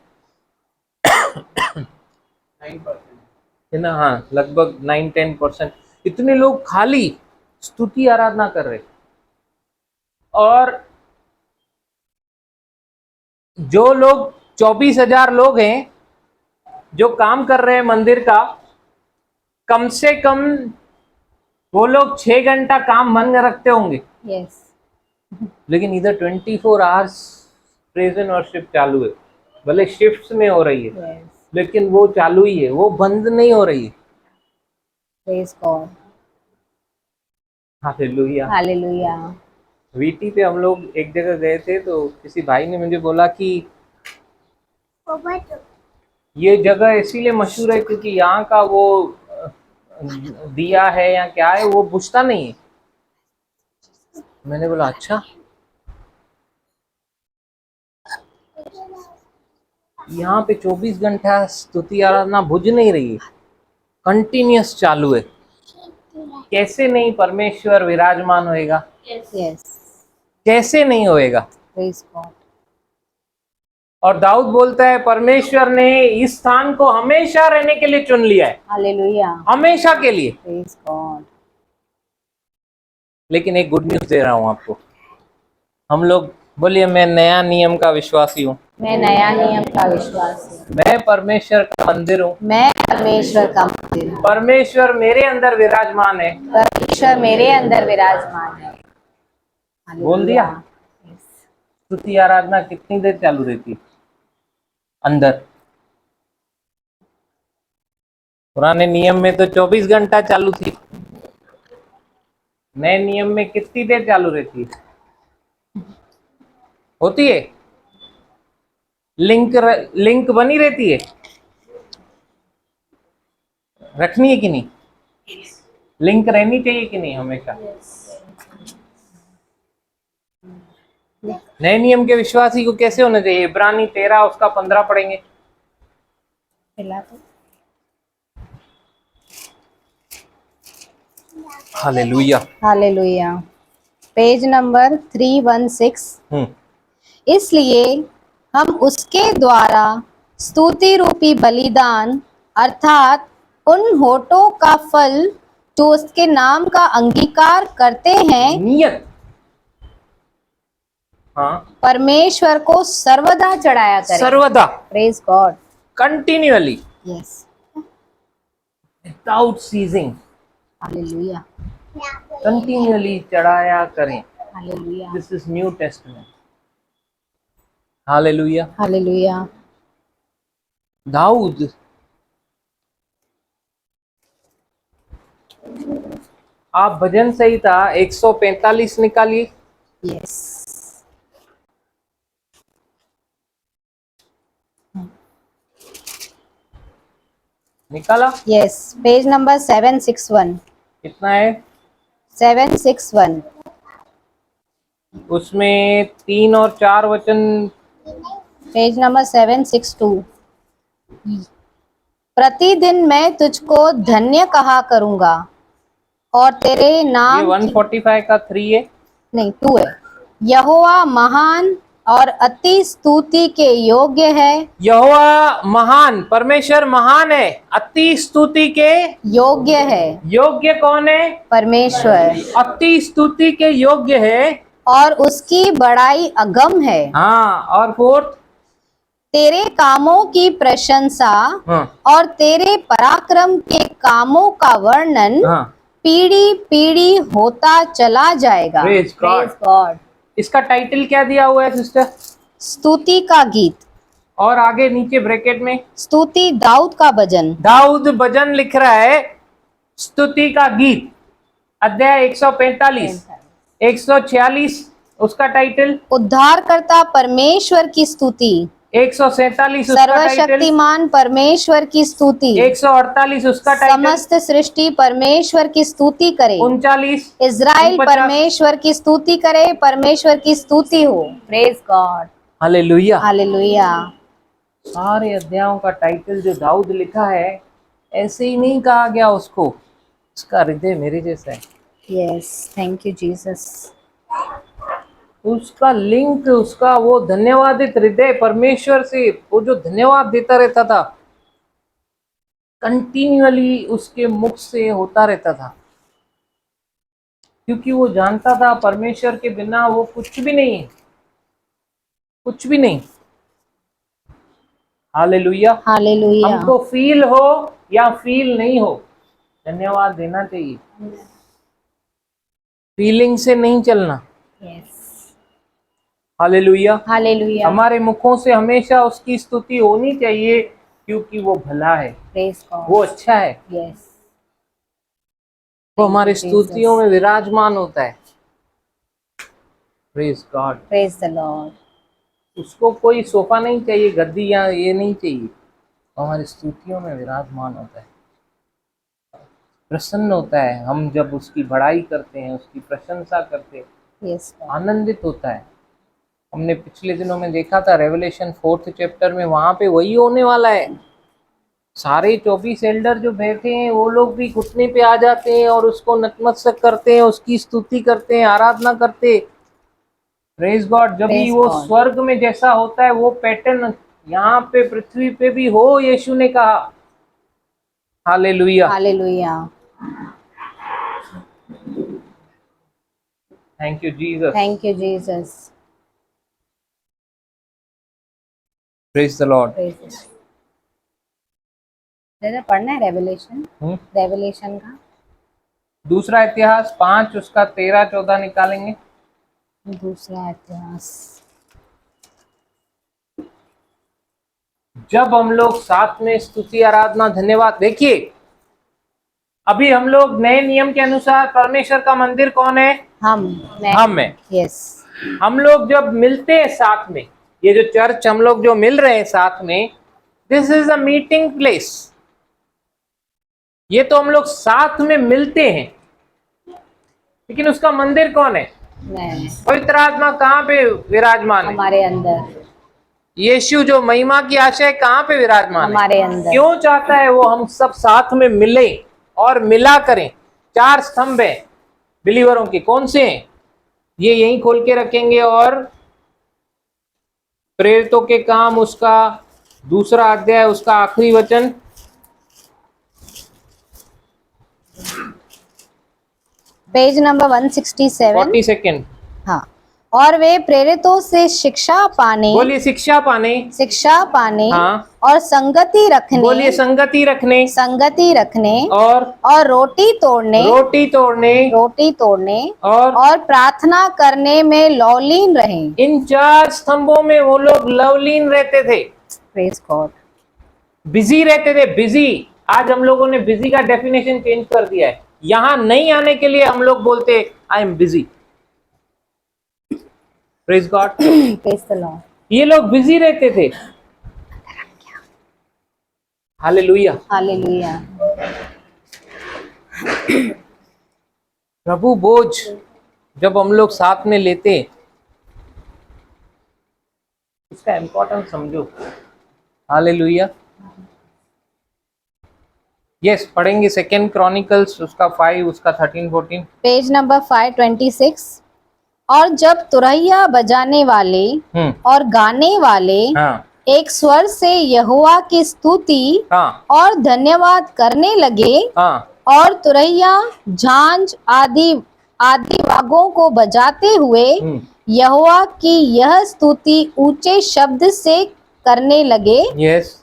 है ना, हाँ लगभग 9-10%, इतने लोग खाली स्तुति आराधना कर रहे। और जो लोग 24,000 लोग हैं जो काम कर रहे हैं मंदिर का, कम से कम वो लोग 6 घंटा काम बंद रखते होंगे, Yes. लेकिन इधर 24 आवर्स प्रेज एंड वर्शिप चालू है। भले शिफ्ट्स में हो रही है, Yes. लेकिन वो चालू ही है, वो बंद नहीं हो रही है। Praise God. Hallelujah. Hallelujah. VT पे हम लोग एक जगह गए थे, तो किसी भाई ने मुझे बोला कि ये जगह इसीलिए मशहूर है क्योंकि यहाँ का वो दिया है या क्या है वो बुझता नहीं है। मैंने बोला अच्छा, यहाँ पे 24 घंटा स्तुति आराधना बुझ नहीं रही है, कंटिन्यूअस चालू है। कैसे नहीं परमेश्वर विराजमान होएगा, Yes. कैसे नहीं होएगा। Praise God. और दाऊद बोलता है परमेश्वर ने इस स्थान को हमेशा रहने के लिए चुन लिया है, Hallelujah. हमेशा के लिए। Praise God. लेकिन एक गुड न्यूज दे रहा हूं आपको, हम लोग बोलिए मैं नया नियम का विश्वासी हूँ, मैं नया नियम का विश्वास हूँ। मैं परमेश्वर का मंदिर हूँ, मैं परमेश्वर का मंदिर हूँ। परमेश्वर मेरे अंदर विराजमान है। परमेश्वर मेरे अंदर विराजमान है। बोल दिया। Yes. स्तुति आराधना कितनी देर चालू रहती है अंदर? पुराने नियम में तो 24 घंटा चालू थी, नए नियम में कितनी देर चालू रहती है? होती है लिंक बनी रहती है, रखनी है कि नहीं? लिंक रहनी चाहिए कि नहीं हमेशा? नए नियम के विश्वासी को कैसे होना चाहिए? इब्रानी 13 उसका 15 पढ़ेंगे। हालेलुया। हालेलुया। Page number 316। इसलिए हम उसके द्वारा स्तुति रूपी बलिदान अर्थात उन होठों का फल जो उसके नाम का अंगीकार करते हैं, नियत, हाँ, परमेश्वर को सर्वदा चढ़ाया करें। सर्वदा, praise God. Continuously, yes. Without ceasing, hallelujah. Continuously चढ़ाया करें। Hallelujah. This is New Testament. Hallelujah. Hallelujah. दाऊद आप भजन संहिता 145 निकालिए। यस। निकाला? यस। Page number 761। कितना है? 761। उसमें 3 और 4 वचन। Page number 762। प्रतिदिन मैं तुझको धन्य कहा करूंगा और तेरे ये नाम 145 का 3 है। नहीं 2 है। यहोवा महान और अति स्तुति के योग्य है। यहोवा महान, परमेश्वर महान है, अति स्तुति के योग्य है। योग्य कौन है? परमेश्वर। अति स्तुति के योग्य है और उसकी बड़ाई अगम है। हाँ, और फोर्थ, तेरे कामों की प्रशंसा हाँ, और तेरे पराक्रम के कामों का वर्णन हाँ, पीढ़ी पीढ़ी होता चला जाएगा। Praise God. Praise God. इसका टाइटल क्या दिया हुआ है सिस्टर? स्तुति का गीत। और आगे नीचे ब्रैकेट में स्तुति दाऊद का भजन। दाऊद भजन लिख रहा है, स्तुति का गीत। अध्याय 145, 146, उसका टाइटल उद्धारकर्ता परमेश्वर की स्तुति, 147 उसका टाइटल, सर्वशक्तिमान परमेश्वर की स्तुति, 148 उसका टाइटल, समस्त सृष्टि परमेश्वर की स्तुति करे, 39, इज़राइल 49। परमेश्वर की स्तुति करे, परमेश्वर की स्तुति हो। Praise God, hallelujah. हालेलुया। सारे अध्यायों का टाइटल जो दाऊद लिखा है ऐसे ही नहीं कहा गया उसको, उसका हृदय मेरे जैसा है। Yes, thank you Jesus. उसका लिंक, उसका वो धन्यवादित हृदय परमेश्वर से, वो जो धन्यवाद देता रहता था कंटिन्यूअली उसके मुख से होता रहता था, क्योंकि वो जानता था परमेश्वर के बिना वो कुछ भी नहीं है, कुछ भी नहीं। हालेलुया। हालेलुया। हमको फील हो या फील नहीं हो, धन्यवाद देना चाहिए, फीलिंग से नहीं चलना। Yes, hallelujah. हालेलुया। हमारे मुखों से हमेशा उसकी स्तुति होनी चाहिए, क्योंकि वो भला है, प्रेज गॉड। वो अच्छा है, यस, वो हमारे Thank you, स्तुतियों में विराजमान होता है। Praise God. Praise the Lord. उसको कोई सोफा नहीं चाहिए, गद्दी या ये नहीं चाहिए, वो हमारी स्तुतियों में विराजमान होता है, प्रसन्न होता है। हम जब उसकी बड़ाई करते हैं, उसकी प्रशंसा करते हैं, यस लॉर्ड। आनंदित होता है। हमने पिछले दिनों में देखा था रेवलेशन 4th चैप्टर में, वहां पे वही होने वाला है। सारे 24 एल्डर जो बैठे हैं वो लोग भी घुटने पे आ जाते हैं और उसको नतमस्तक करते हैं, उसकी स्तुति करते हैं, आराधना करते। Praise God. जब भी Praise वो God. स्वर्ग में जैसा होता है वो पैटर्न यहाँ पे पृथ्वी पे भी हो, यीशु ने कहा। Hallelujah. Hallelujah. Thank you Jesus. Thank you Jesus. Praise the Lord. पढ़ना है रेवलेशन, रेवलेशन का दूसरा इतिहास 5 उसका 13-14 निकालेंगे। दूसरा इतिहास। जब हम लोग साथ में स्तुति आराधना धन्यवाद, देखिए अभी हम लोग नए नियम के अनुसार परमेश्वर का मंदिर कौन है? हम है। यस। हम लोग जब मिलते हैं साथ में, ये जो चर्च हम लोग जो मिल रहे हैं साथ में, this is a meeting place. ये तो हम लोग साथ में मिलते हैं, लेकिन उसका मंदिर कौन है? पवित्र आत्मा कहाँ पे विराजमान है? हमारे अंदर। यीशु जो महिमा की आशा है कहाँ पे विराजमान है? हमारे अंदर। क्यों चाहता है वो हम सब साथ में मिले और मिला करें? 4 स्तंभ है बिलीवरों के, कौन से हैं? ये यहीं खोल के रखेंगे। और प्रेरितों के काम उसका 2 अध्याय उसका आखिरी वचन, पेज नंबर 167। 42। हाँ। और वे प्रेरितों से शिक्षा पाने, बोलिए शिक्षा पाने, शिक्षा पाने। हाँ। और संगति रखने, बोलिए संगति रखने, संगति रखने। और रोटी तोड़ने, रोटी तोड़ने, रोटी तोड़ने। और प्रार्थना करने में लवलीन रहें। इन 4 स्तंभों में वो लोग लवलीन रहते थे। Praise God. बिजी रहते थे, बिजी। आज हम लोगों ने बिजी का डेफिनेशन चेंज कर दिया है। यहां नहीं आने के लिए हम लोग बोलते I am busy. Praise God. Praise the Lord. ये लोग बिजी रहते थे। हालेलुया। हालेलुया। प्रभु बोझ जब हम लोग साथ में लेते, इसका इंपॉर्टेंस समझो। हालेलुया। यस, पढ़ेंगे 2 क्रॉनिकल्स उसका 5 उसका 13-14। Page number 526। और जब तुरहिया बजाने वाले और गाने वाले एक स्वर से यहोवा की स्तुति और धन्यवाद करने लगे, और तुरहिया, झांझ आदि वाद्यों को बजाते हुए यहोवा की यह स्तुति ऊंचे शब्द से करने लगे,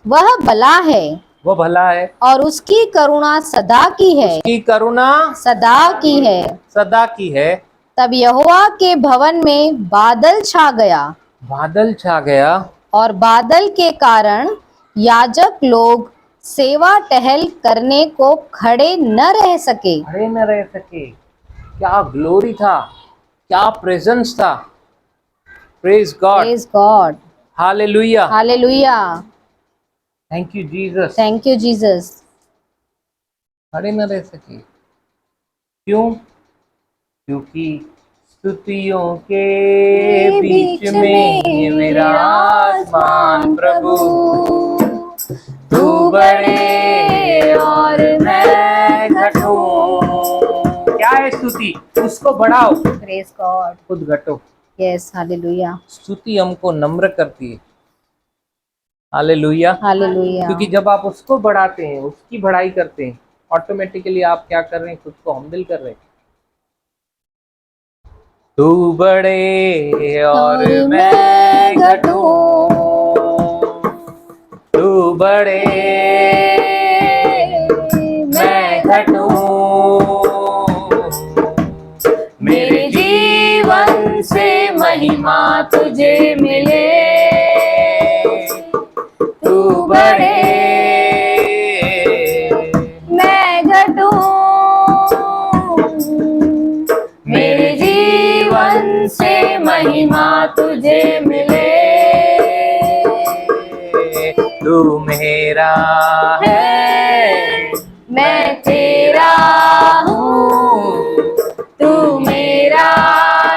वह भला है, वो भला है, और उसकी करुणा सदा की है, उसकी करुणा सदा की है, सदा की है। तब यहोवा के भवन में बादल छा गया, बादल छा गया, और बादल के कारण याजक लोग सेवा टहल करने को खड़े न रह सके। क्या ग्लोरी था, क्या प्रेजेंस था। Praise God, Praise God. Hallelujah, Hallelujah. Thank you Jesus. Thank you, Jesus. खड़े न रह सके, क्यों? क्योंकि स्तुतियों के बीच में विराजमान प्रभु, तू बड़े और मैं घटूं। क्या है स्तुति? उसको बढ़ाओ, Praise God. खुद घटो। Yes, hallelujah. स्तुति हमको नम्र करती है, हालेलुया। Hallelujah. क्योंकि जब आप उसको बढ़ाते हैं, उसकी बढ़ाई करते हैं, ऑटोमेटिकली आप क्या कर रहे हैं? खुद को हम्बल कर रहे हैं। तू बड़े और मैं घटूं, तू बड़े मैं घटूं, मेरे जीवन से महिमा तुझे मिले, तू बड़े मैं घटूं, मेरे जीवन से महिमा तुझे मिले, तू मेरा है मैं तेरा हूँ, तू मेरा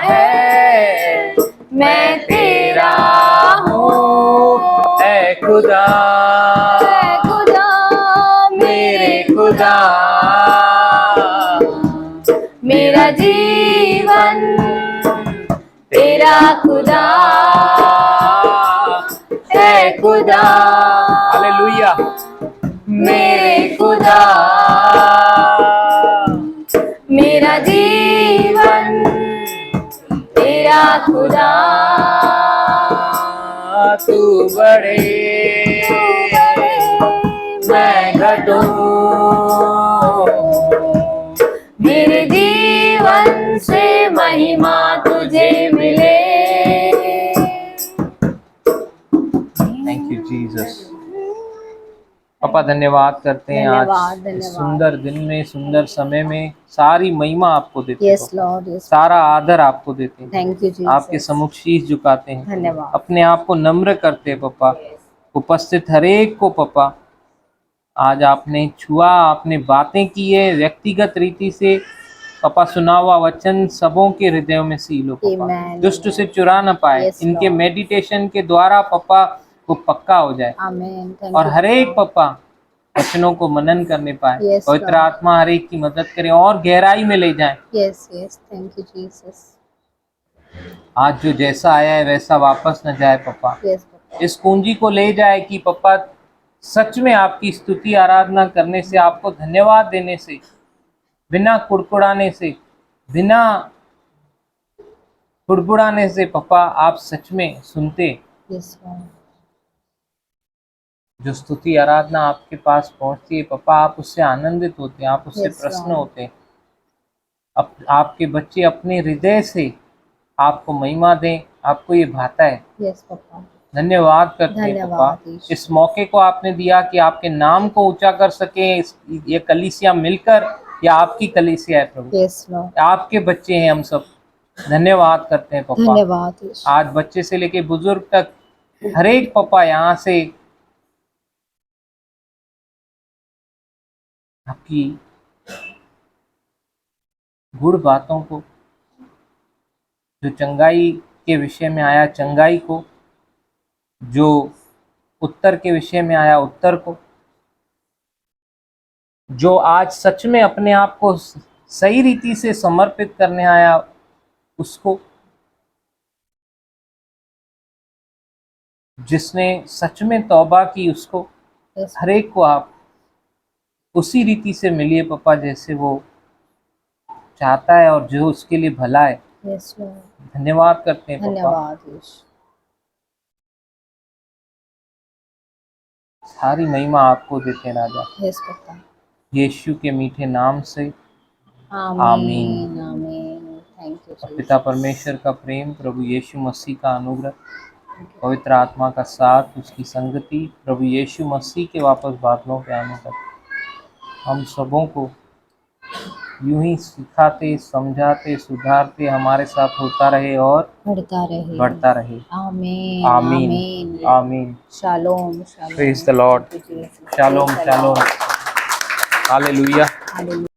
है मैं तेरा हूँ, ऐ खुदा खुदा मेरे खुदा, मेरा जीवन तेरा खुदा है खुदा, हालेलुया, मेरे खुदा, मेरा जीवन तेरा खुदा, तू बड़े मैं घटूं, मेरे जीवन से महिमा तुझे मिले। Thank you Jesus. पापा धन्यवाद करते हैं धन्यवाद, आज इस धन्यवाद। सुंदर दिन में, सुंदर समय में सारी महिमा आपको देते हैं यस पापा। Lord, yes. सारा आदर आपको देते हैं, थैंक यू जीसस। आपके सम्मुख शीश झुकाते हैं, धन्यवाद। अपने आप को नम्र करते हैं पापा। उपस्थित हरेक को पापा आज आपने छुआ, आपने बातें की है व्यक्तिगत रीति से पापा, सुना हुआ वचन सबों के हृदयों में सील हो पापा, Amen, दुष्ट से amen. चुरा न पाए, Yes, इनके Lord. मेडिटेशन के द्वारा पापा वो पक्का हो जाए, आमीन। थैंक और यू हरेक पापा वचनों को मनन करने पाए। Yes, पवित्र Lord. आत्मा हरेक की मदद करे और गहराई में ले जाए। Yes yes, thank you Jesus. आज जो जैसा आया है वैसा वापस न जाए पापा, यस इस कुंजी को ले जाए कि पापा सच में आपकी स्तुति आराधना करने से, आपको धन्यवाद देने से, बिना कुड़कुड़ाने से, बिना कुड़कुड़ाने से पापा आप सच में सुनते। Yes Lord. जो स्तुति आराधना आपके पास पहुंचती है पापा, आप उससे आनंदित होते हैं, आप उससे Yes, प्रसन्न Lord. होते हैं। आपके बच्चे अपने हृदय से आपको महिमा दें, आपको ये भाता है। Yes papa. धन्यवाद करते हैं धन्यवाद पापा, यीशु। इस मौके को आपने दिया कि आपके नाम को ऊंचा कर सके। ये कलीसिया मिलकर, या आपकी कलीसिया है प्रभु, यस लॉर्ड। आपके बच्चे हैं हम सब। धन्यवाद करते हैं पापा। धन्यवाद यीशु। आज बच्चे से लेके बुजुर्ग तक हरेक पापा यहाँ से आपकी गुड़ बातों को, जो चंगाई के विषय में आया चंगाई को, जो उत्तर के विषय में आया उत्तर को, जो आज सच में अपने आप को सही रीति से समर्पित करने आया उसको, जिसने सच में तौबा की उसको, यस हरेक को आप उसी रीति से मिलिए पापा जैसे वो चाहता है और जो उसके लिए भला है। Yes Lord. धन्यवाद करते हैं पापा। धन्यवाद यीशु। सारी महिमा आपको देते हैं राजा, यस पापा। यीशु के मीठे नाम से आमीन आमीन। थैंक यू और जीसस। पिता परमेश्वर का प्रेम, प्रभु यीशु मसीह का अनुग्रह, पवित्र आत्मा का साथ, उसकी संगति, प्रभु यीशु मसीह के वापस बादलों पे आने तक हम सबों को यूं ही सिखाते, समझाते, सुधारते हमारे साथ होता रहे और बढ़ता रहे। बढ़ता रहे। आमीन आमीन आमीन। आमीन। Shalom shalom. Praise the Lord. Shalom shalom. Hallelujah. Hallelujah.